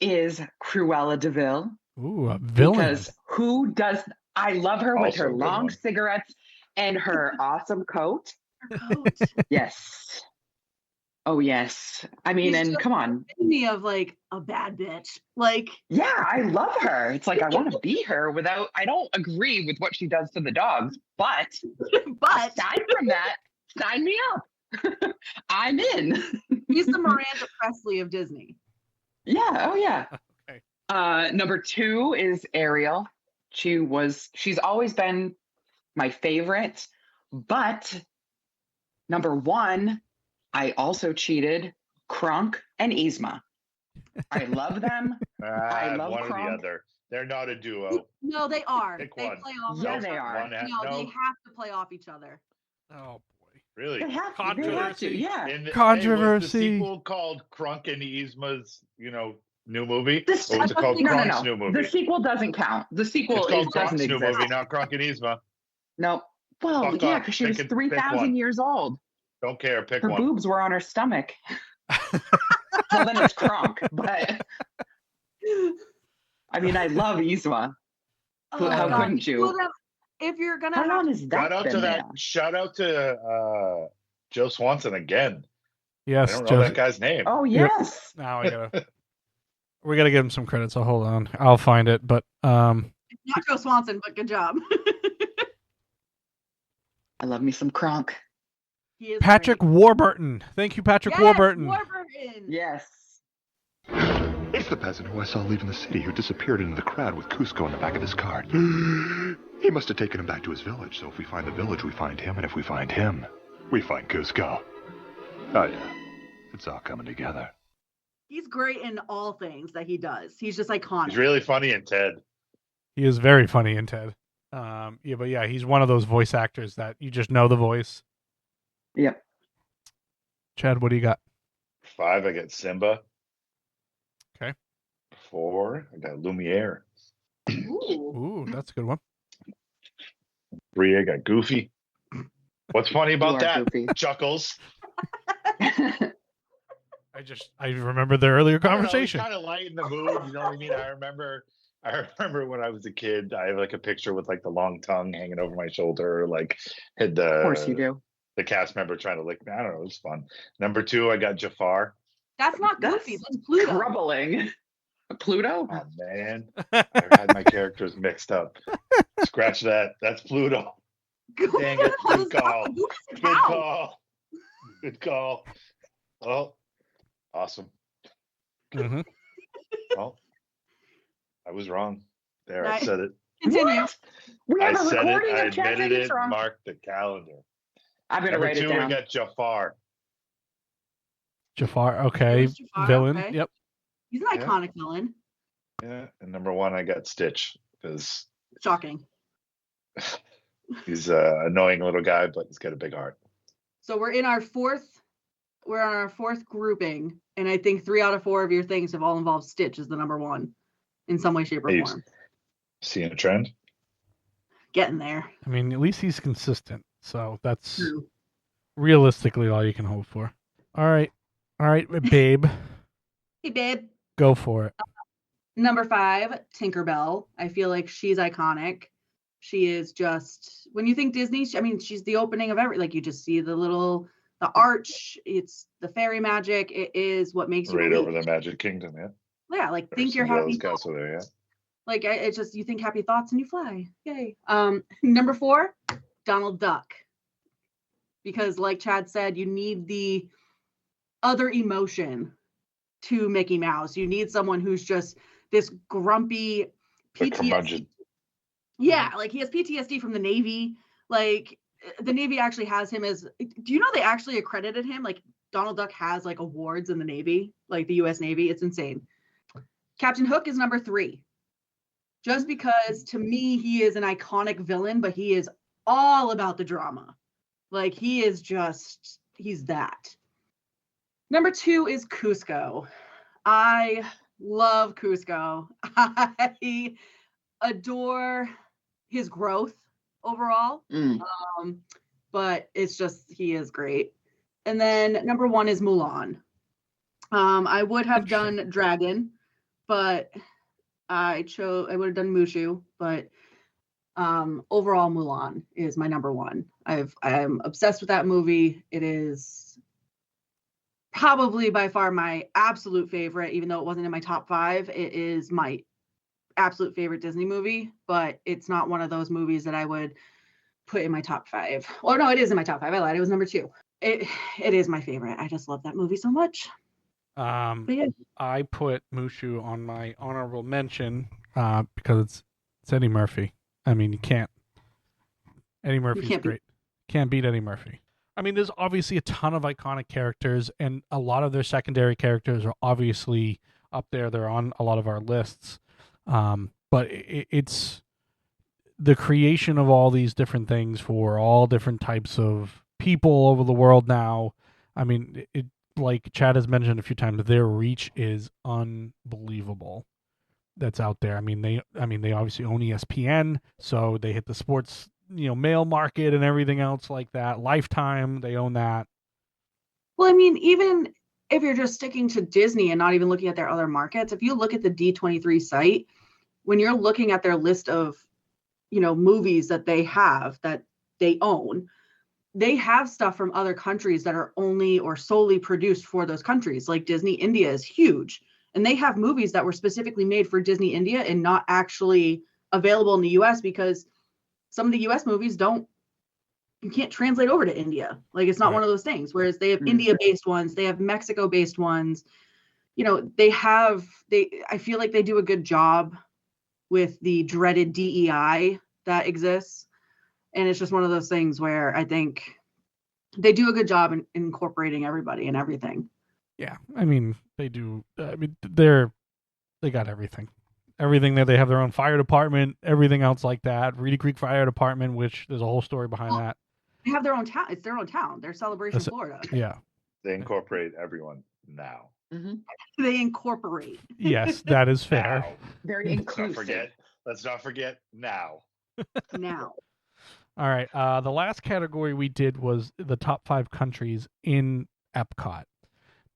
is Cruella de Vil. Ooh, a villain. Because I love her with Also her a good long one. cigarettes and her awesome coat. Her coat. Yes. Oh, yes. I mean, and come on. Me of like a bad bitch. Like, yeah, I love her. It's like I want to be her I don't agree with what she does to the dogs, but aside from that, sign me up. I'm in. He's the Miranda Presley of Disney. Yeah. Oh, yeah. Okay. Number 2 is Ariel. She's always been my favorite, but number 1, I also cheated, Kronk and Yzma. I love them. I love one Kronk. or the other. They're not a duo. No, they are. Pick They one. play off. Yeah, each they other. are. No, they have to play off each other. Oh boy. Really? They have to. Controversy. Yeah. And Controversy. Was the sequel called Kronk and Yzma's, new movie? The Or was it called no, Kronk's no. new movie? The sequel doesn't count. The sequel It's called doesn't Kronk's new exist. movie, not Kronk and Yzma. Nope. Well, Fuck yeah, off. because she was Pick 3,000 one. years old. Don't care. Pick Her one. boobs were on her stomach. Well, then it's Kronk, but I mean, I love Yzma. How God. couldn't you? Well, then, if you're gonna How have long to, has that been there? Shout out to Joe Swanson again. Yes, I don't know Joe. that guy's name. Oh, yes. Now we gotta give him some credit. So hold on, I'll find it. But not Joe Swanson, but good job. I love me some Kronk. He is Patrick great. Warburton. Thank you, Patrick Warburton. Warburton. Yes. It's the peasant who I saw leaving the city who disappeared into the crowd with Cusco in the back of his cart. He must have taken him back to his village, so if we find the village, we find him, and if we find him, we find Cusco. Oh yeah, it's all coming together. He's great in all things that he does. He's just iconic. He's really funny in Ted. He is very funny in Ted. He's one of those voice actors that you just know the voice. Yep. Chad, what do you got? 5, I got Simba. Okay. 4, I got Lumiere. Ooh, that's a good one. 3, I got Goofy. What's funny about that? Goofy. Chuckles. I remember the earlier conversation. Kind of lighten the mood, you know what I mean? I remember when I was a kid, I have like a picture with like the long tongue hanging over my shoulder, like had the Of course you do. The cast member trying to lick me. I don't know, it was fun. Number 2, I got Jafar. That's not Goofy. That's Pluto. Troubling. Pluto? Oh man, I had my characters mixed up. Scratch that. That's Pluto. Dang it! Good call. Good call. Good call. Oh, awesome. Mm-hmm. Well, I was wrong. There, I said it. Continue. We have I a said recording it. I of Chad admitted saying it. it's wrong. Mark the calendar. I'm going to Number write 2, it down. we got Jafar. Jafar, okay. Jafar, Villain, okay. yep. He's an iconic villain. Yeah, and number 1, I got Stitch because Shocking. he's an annoying little guy, but he's got a big heart. So we're on our fourth grouping, and I think 3 out of 4 of your things have all involved Stitch as the number 1 in some way, shape, or Hey, form. seeing a trend? Getting there. I mean, at least he's consistent. So that's True. realistically all you can hope for. All right, babe. Hey, babe. Go for it. Number 5, Tinkerbell. I feel like she's iconic. She is just, when you think Disney, she's the opening of like you just see the arch, it's the fairy magic. It is what makes you Right believe. over the Magic Kingdom, yeah. Yeah, like think you're Cinderella's happy. castle there, yeah. Like it's just, you think happy thoughts and you fly. Yay. Number 4, Donald Duck. Because like Chad said, you need the other emotion to Mickey Mouse. You need someone who's just this grumpy PTSD. Yeah, like he has PTSD from the Navy. Like the Navy actually has him as, do you know they actually accredited him? Like Donald Duck has like awards in the Navy, like the US Navy. It's insane. Captain Hook is number 3. Just because to me, he is an iconic villain, but he is all about the drama. Like he's that. Number 2 is Cusco. I love Cusco. I adore his growth overall. But it's just, he is great. And then number 1 is Mulan. I would have done Dragon, but I would have done Mushu, but overall Mulan is my number 1. I'm obsessed with that movie. It is probably by far my absolute favorite, even though it wasn't in my top 5. It is my absolute favorite Disney movie, but it's not one of those movies that I would put in my top 5. Or no, it is in my top 5. I lied. It was number 2. It is my favorite. I just love that movie so much. Yeah. I put Mushu on my honorable mention because it's Eddie Murphy. I mean, you can't. Eddie Murphy's great. Can't beat Eddie Murphy. I mean, there's obviously a ton of iconic characters, and a lot of their secondary characters are obviously up there. They're on a lot of our lists. But it's the creation of all these different things for all different types of people all over the world now. I mean, it like Chad has mentioned a few times, their reach is unbelievable. That's out there. I mean, they obviously own ESPN, so they hit the sports mail market and everything else like that. Lifetime, they own that. Well, I mean, even if you're just sticking to Disney and not even looking at their other markets, if you look at the D23 site, when you're looking at their list of, movies that they have that they own, they have stuff from other countries that are only or solely produced for those countries. Like Disney India is huge, and they have movies that were specifically made for Disney India and not actually available in the US because some of the US movies you can't translate over to India. Like, it's not one of those things. Whereas they have India-based ones, they have Mexico-based ones. I feel like they do a good job with the dreaded DEI that exists. And it's just one of those things where I think they do a good job in incorporating everybody and everything. Yeah, I mean, they do. I mean, they got everything. Everything there. They have their own fire department, everything else like that. Reedy Creek Fire Department, which there's a whole story behind that. They have their own town. It's their own town. They're Celebration, Florida. Yeah. They incorporate everyone now. Mm-hmm. They incorporate. Yes, that is fair. Now. Very inclusive. Let's not forget now. Now. All right. The last category we did was the top 5 countries in Epcot.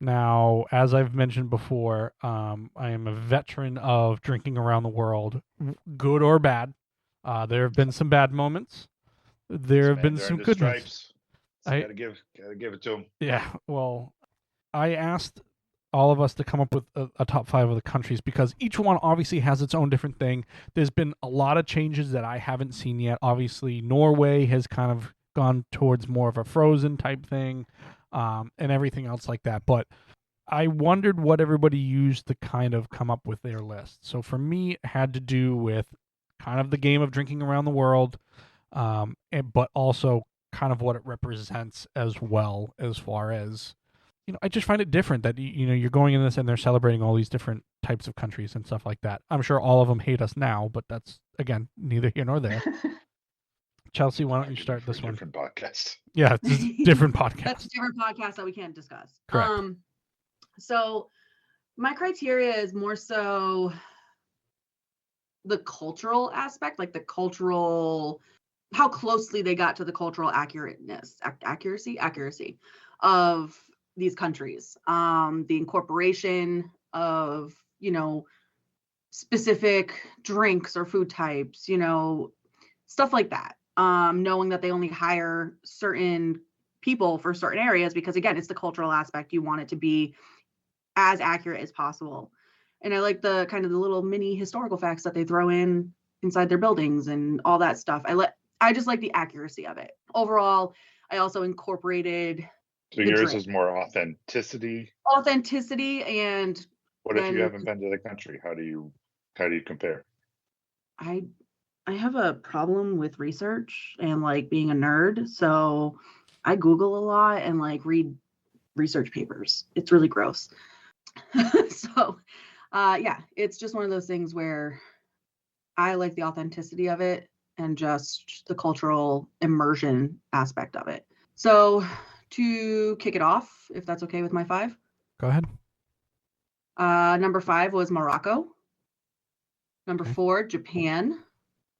Now, as I've mentioned before, I am a veteran of drinking around the world, good or bad. There have been some bad moments. There have been some good ones. Gotta give it to them. Yeah. Well, I asked all of us to come up with a top 5 of the countries because each one obviously has its own different thing. There's been a lot of changes that I haven't seen yet. Obviously, Norway has kind of gone towards more of a Frozen type thing, and everything else like that. But I wondered what everybody used to kind of come up with their list. So for me, it had to do with kind of the game of drinking around the world, but also kind of what it represents as well, as far as, I just find it different that, you're going in this and they're celebrating all these different types of countries and stuff like that. I'm sure all of them hate us now, but that's, again, neither here nor there. Chelsea, why don't you start this one? Different podcast. Yeah, it's different podcast. That's a different podcast that we can't discuss. Correct. So my criteria is more so the cultural aspect, like how closely they got to the cultural accuracy of these countries. The incorporation of, specific drinks or food types, stuff like that. Knowing that they only hire certain people for certain areas, because again, it's the cultural aspect. You want it to be as accurate as possible. And I like the kind of the little mini historical facts that they throw inside their buildings and all that stuff. I just like the accuracy of it. Overall, I also incorporated. So yours is more authenticity. And what if you haven't been to the country? How do you compare? I have a problem with research and like being a nerd, so I Google a lot and like read research papers. It's really gross. So yeah, it's just one of those things where I like the authenticity of it and just the cultural immersion aspect of it. So to kick it off, if that's okay with my 5. Go ahead. Number 5 was Morocco. Number 4, Japan.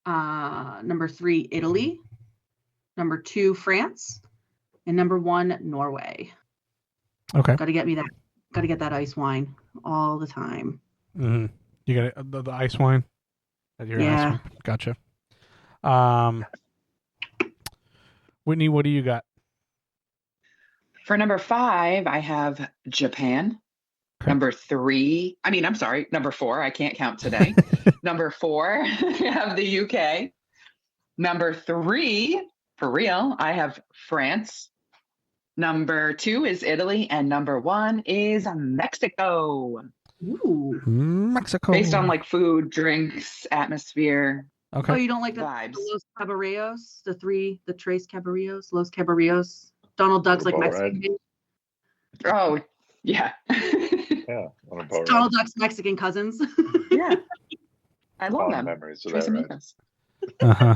Number 3, Italy. Number 2, France. And number 1, Norway. Okay. Got to get that ice wine all the time. Mm-hmm. You got the ice wine? Yeah. Gotcha. Whitney, what do you got? For number 5, I have Japan. Okay. Number 4. I can't count today. Number 4, I have the UK. Number 3, for real, I have France. Number 2 is Italy. And number 1 is Mexico. Ooh. Mexico. Based on like food, drinks, atmosphere. Okay. Oh, you don't like the Los Caballeros, the Tres Caballeros, Los Caballeros? Donald Duck's like Mexican. Oh, yeah. Yeah. Donald Duck's Mexican cousins. Yeah. I love them. Memories of that, Uh-huh.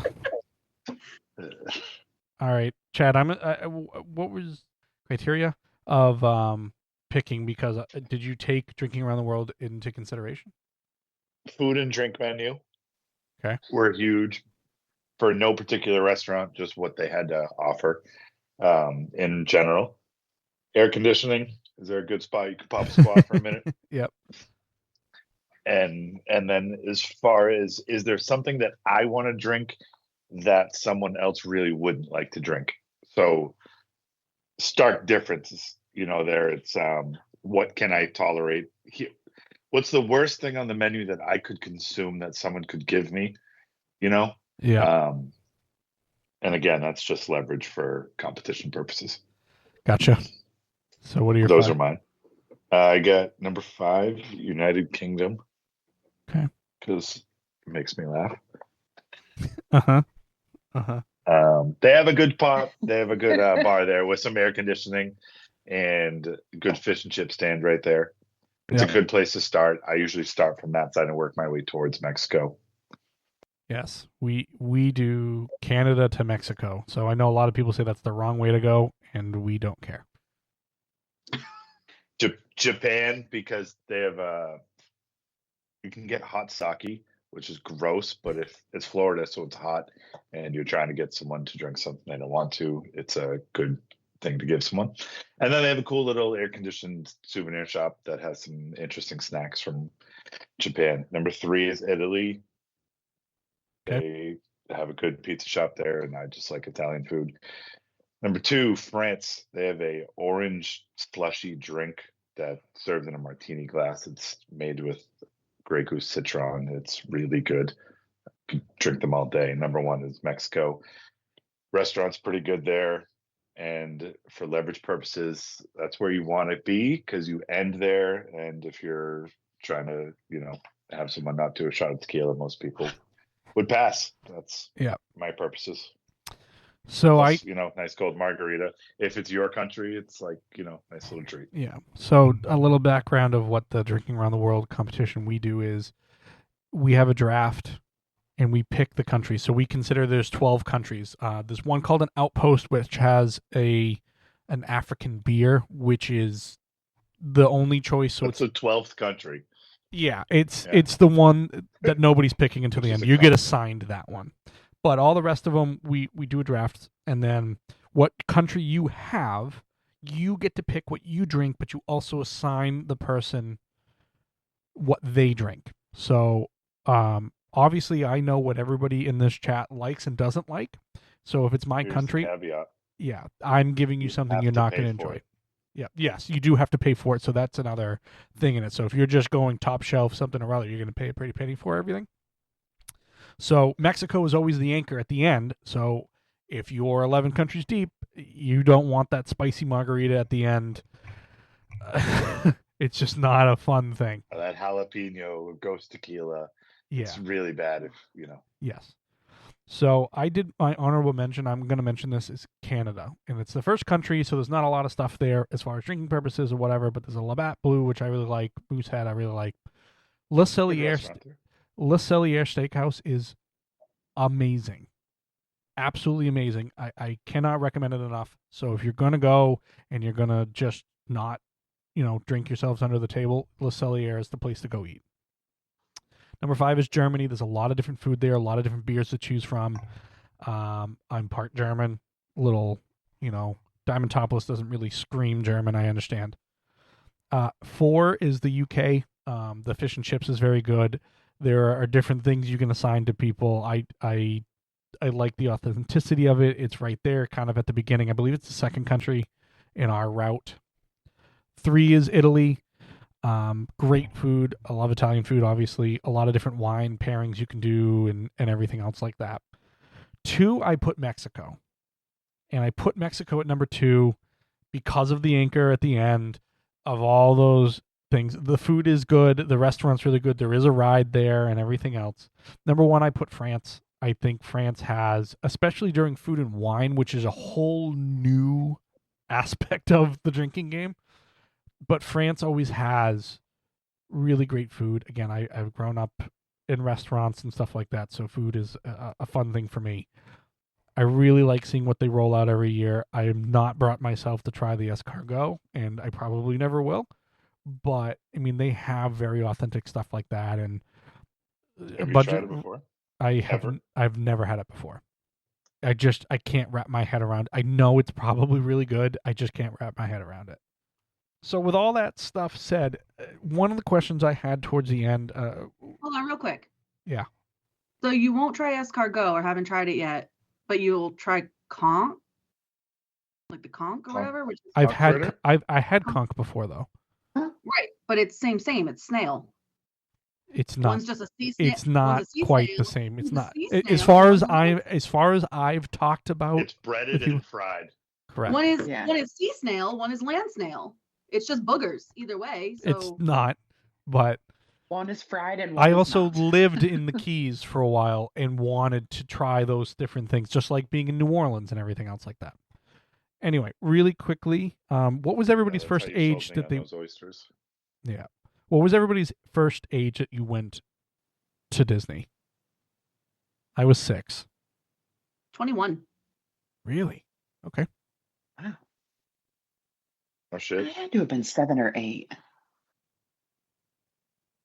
All right, Chad, what was criteria of picking, because did you take drinking around the world into consideration? Food and drink menu. Okay. Were huge. for no particular restaurant, just what they had to offer in general. Air conditioning, is there a good spot you could pop a squat for a minute? Yep. And then as far as, is there something that I want to drink that someone else really wouldn't like to drink? So stark differences, there. It's what can I tolerate? What's the worst thing on the menu that I could consume that someone could give me? Yeah. And again, that's just leverage for competition purposes. Gotcha. So what are your Those five? are mine. I got number 5, United Kingdom. Okay. Because it makes me laugh. Uh-huh. Uh-huh. They have a good pop. They have a good bar there with some air conditioning and good fish and chip stand right there. It's a good place to start. I usually start from that side and work my way towards Mexico. Yes, we do Canada to Mexico. So I know a lot of people say that's the wrong way to go, and we don't care. Japan, because they have you can get hot sake, which is gross, but if it's Florida, so it's hot, and you're trying to get someone to drink something they don't want to, it's a good thing to give someone. And then they have a cool little air-conditioned souvenir shop that has some interesting snacks from Japan. Number 3 is Italy. Okay. They have a good pizza shop there, and I just like Italian food. Number 2, France. They have a orange slushy drink that's served in a martini glass. It's made with Grey Goose citron. It's really good. You can drink them all day. Number 1 is Mexico. Restaurant's pretty good there. And for leverage purposes, that's where you want to be because you end there. And if you're trying to, have someone not do a shot of tequila, most people would pass. That's my purposes. So plus, nice cold margarita. If it's your country, it's like, nice little treat. Yeah. So a little background of what the Drinking Around the World competition we do is we have a draft and we pick the countries. So we consider there's 12 countries. There's one called an Outpost, which has an African beer, which is the only choice. So it's the 12th country. Yeah, it's the one that nobody's picking until the end. You get assigned that one. But all the rest of them, we do a draft, and then what country you have, you get to pick what you drink, but you also assign the person what they drink. So obviously, I know what everybody in this chat likes and doesn't like. So if it's my country, caveat. I'm giving you something you're not going to enjoy. Yeah. Yes, you do have to pay for it. So that's another thing in it. So if you're just going top shelf, something or other, you're going to pay a pretty penny for everything. So Mexico is always the anchor at the end. So if you're 11 countries deep, you don't want that spicy margarita at the end. It's just not a fun thing. That jalapeno ghost tequila. Yeah. It's really bad if, Yes. So I did my honorable mention. I'm going to mention this is Canada. And it's the first country, so there's not a lot of stuff there as far as drinking purposes or whatever, but there's a Labatt Blue, which I really like. Moosehead, I really like. Le Cellier Steakhouse is amazing. Absolutely amazing. I cannot recommend it enough. So if you're going to go and you're going to just not, drink yourselves under the table, Le Cellier is the place to go eat. Number 5 is Germany. There's a lot of different food there, a lot of different beers to choose from. I'm part German. Little, Diamond Topless doesn't really scream German, I understand. 4 is the UK. The fish and chips is very good. There are different things you can assign to people. I like the authenticity of it. It's right there, kind of at the beginning. I believe it's the second country in our route. 3 is Italy. Great food. I love Italian food, obviously. A lot of different wine pairings you can do and everything else like that. 2, I put Mexico. And I put Mexico at number 2 because of the anchor at the end of all those things. The food is good. The restaurant's really good. There is a ride there and everything else. Number 1, I put France. I think France has, especially during food and wine, which is a whole new aspect of the drinking game. But France always has really great food. Again, I've grown up in restaurants and stuff like that, so food is a fun thing for me. I really like seeing what they roll out every year. I have not brought myself to try the escargot, and I probably never will. But, they have very authentic stuff like that. And have you tried it before? I've never had it before. I can't wrap my head around. I know it's probably really good. I just can't wrap my head around it. So with all that stuff said, one of the questions I had towards the end. Hold on, real quick. Yeah. So you won't try escargot or haven't tried it yet, but you'll try conch, like the conch or whatever. Which is I had conch before though. Right, but it's same. It's snail. It's not. One's just a sea snail. It's not quite the same. It's not. As far as I've talked about, it's breaded and fried. Correct. One is sea snail, one is land snail. It's just boogers either way. So. It's not, but one is fried and one I is also not. lived in the Keys for a while and wanted to try those different things, just like being in New Orleans and everything else like that. Anyway, really quickly, what was everybody's first age that they? Those oysters. Yeah. What was everybody's first age that you went to Disney? I was 6. 21. Really? Okay. Wow. Oh shit. I had to have been 7 or 8.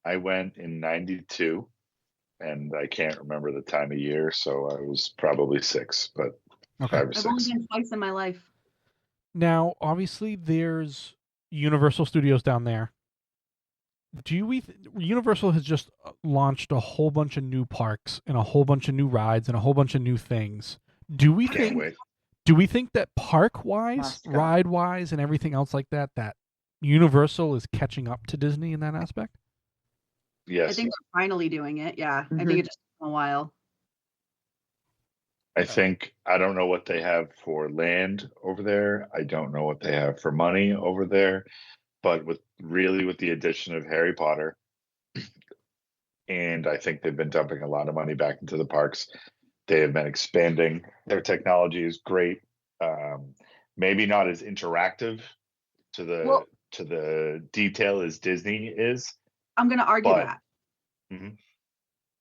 I went in 92, and I can't remember the time of year, so I was probably 6, but 5 or 6. I've only been twice in my life. Now, obviously, there's Universal Studios down there. Universal has just launched a whole bunch of new parks and a whole bunch of new rides and a whole bunch of new things. Do we think that park-wise, ride-wise, and everything else like that Universal is catching up to Disney in that aspect? Yes. I think they're finally doing it. Yeah. I think it just took a while. I think, I don't know what they have for land over there. I don't know what they have for money over there. But with the addition of Harry Potter, and I think they've been dumping a lot of money back into the parks. They have been expanding. Their technology is great. Maybe not as interactive to the detail as Disney is. I'm going to argue that. Mm-hmm.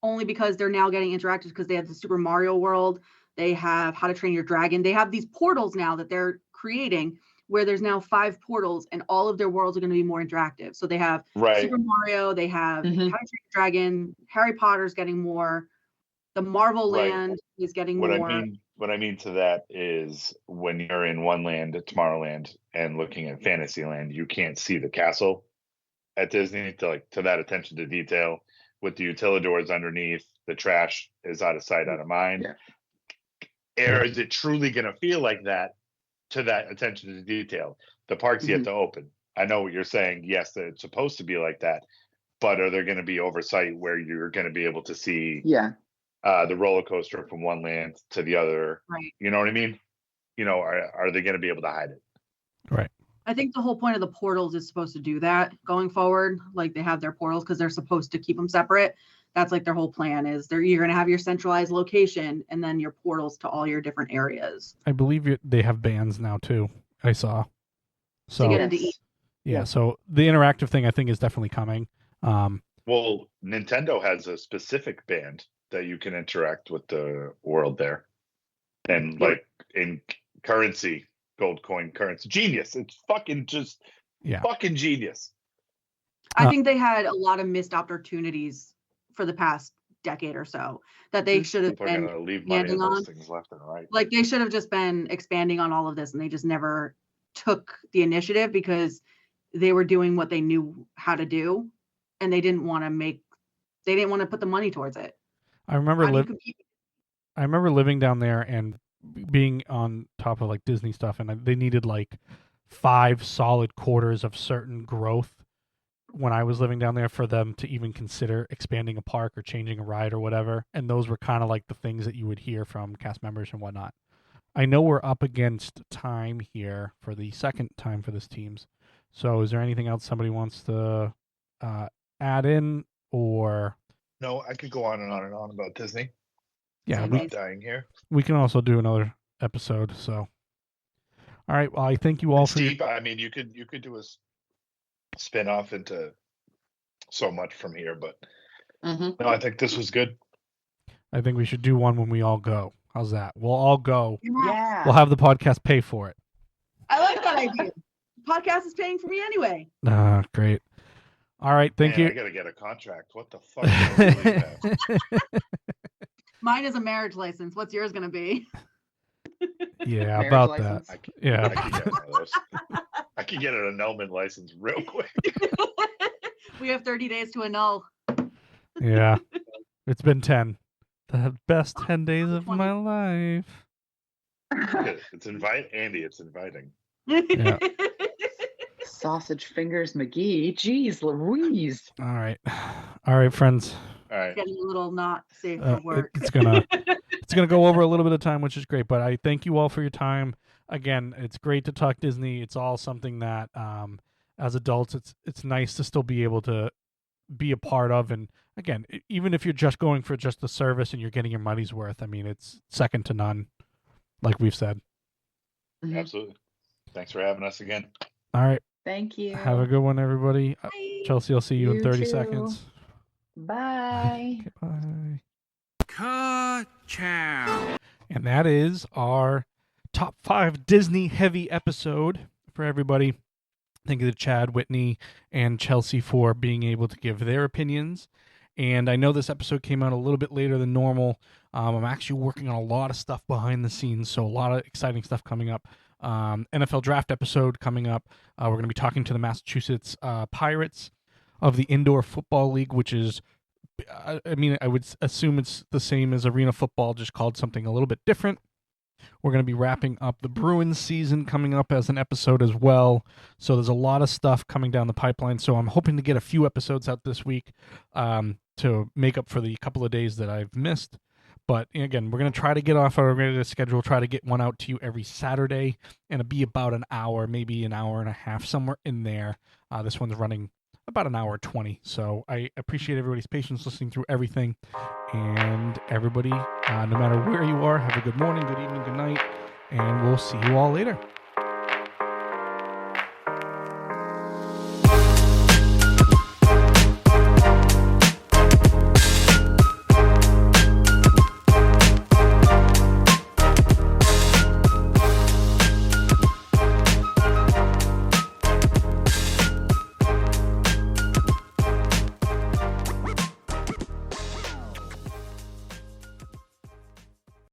Only because they're now getting interactive because they have the Super Mario World. They have How to Train Your Dragon. They have these portals now that they're creating where there's now 5 portals and all of their worlds are going to be more interactive. So they have Super Mario, they have How to Train Your Dragon, Harry Potter's getting more, the Marvel Land is getting more. What I mean to that is when you're in one land at Tomorrowland and looking at Fantasyland, you can't see the castle at Disney to that attention to detail with the utilidors underneath. The trash is out of sight, out of mind. Yeah. Or is it truly going to feel like that? To that attention to detail, the park's yet to open. I know what you're saying. Yes, that it's supposed to be like that, but are there going to be oversight where you're going to be able to see the roller coaster from one land to the other? Right. You know what I mean? Are they going to be able to hide it? Right. I think the whole point of the portals is supposed to do that going forward. Like they have their portals because they're supposed to keep them separate. That's like their whole plan is you're going to have your centralized location and then your portals to all your different areas. I believe they have bands now too. I saw. So to get into each. Yeah. So the interactive thing I think is definitely coming. Well, Nintendo has a specific band that you can interact with the world there. And like in currency, gold coin currency. Genius. It's fucking just fucking genius. I think they had a lot of missed opportunities for the past decade or so that they should have been expanding on. Things left and right. Like they should have just been expanding on all of this, and they just never took the initiative because they were doing what they knew how to do, and they didn't want to put the money towards it. I remember living down there and being on top of like Disney stuff, and they needed like 5 solid quarters of certain growth when I was living down there for them to even consider expanding a park or changing a ride or whatever. And those were kind of like the things that you would hear from cast members and whatnot. I know we're up against time here for the second time for this teams. So is there anything else somebody wants to add in or? No, I could go on and on and on about Disney. Yeah. I'm not dying here. We can also do another episode. So, all right. Well, I thank you all for I mean, you could do a spin off into so much from here, but no, I think this was good. I think we should do one when we all go. How's that? We'll all go. Yeah. We'll have the podcast pay for it. I like that idea. The podcast is paying for me anyway. Great. All right. Thank you. I got to get a contract. What the fuck? Mine is a marriage license. What's yours going to be? Yeah, Marriage about license. that. I Yeah. could get one of those. I could get an annulment license real quick. We have 30 days to annul. Yeah. It's been 10. The best 10 days of my life. It's Andy, it's inviting. Yeah. Sausage fingers McGee. Jeez Louise. All right. All right, friends. All right. Getting a little not safe for work. It's gonna go over a little bit of time, which is great. But I thank you all for your time. Again, it's great to talk Disney. It's all something that, as adults, it's nice to still be able to be a part of. And again, even if you're just going for just the service and you're getting your money's worth, I mean, it's second to none, like we've said. Absolutely. Thanks for having us again. All right. Thank you. Have a good one, everybody. Chelsea, I'll see you in 30 too. seconds. Bye. Okay, bye. Ka-chow. And that is our top 5 Disney heavy episode for everybody. Thank you to Chad, Whitney, and Chelsea for being able to give their opinions. And I know this episode came out a little bit later than normal. I'm actually working on a lot of stuff behind the scenes, so a lot of exciting stuff coming up. NFL draft episode coming up. We're going to be talking to the Massachusetts Pirates of the Indoor Football League, which is, I mean, I would assume it's the same as arena football, just called something a little bit different. We're going to be wrapping up the Bruins season coming up as an episode as well. So there's a lot of stuff coming down the pipeline. So I'm hoping to get a few episodes out this week to make up for the couple of days that I've missed. But again, we're going to try to get off our regular schedule, try to get one out to you every Saturday, and it'll be about an hour, maybe an hour and a half, somewhere in there. This one's running about an hour 20. So I appreciate everybody's patience listening through everything. And everybody, no matter where you are, have a good morning, good evening, good night, and we'll see you all later.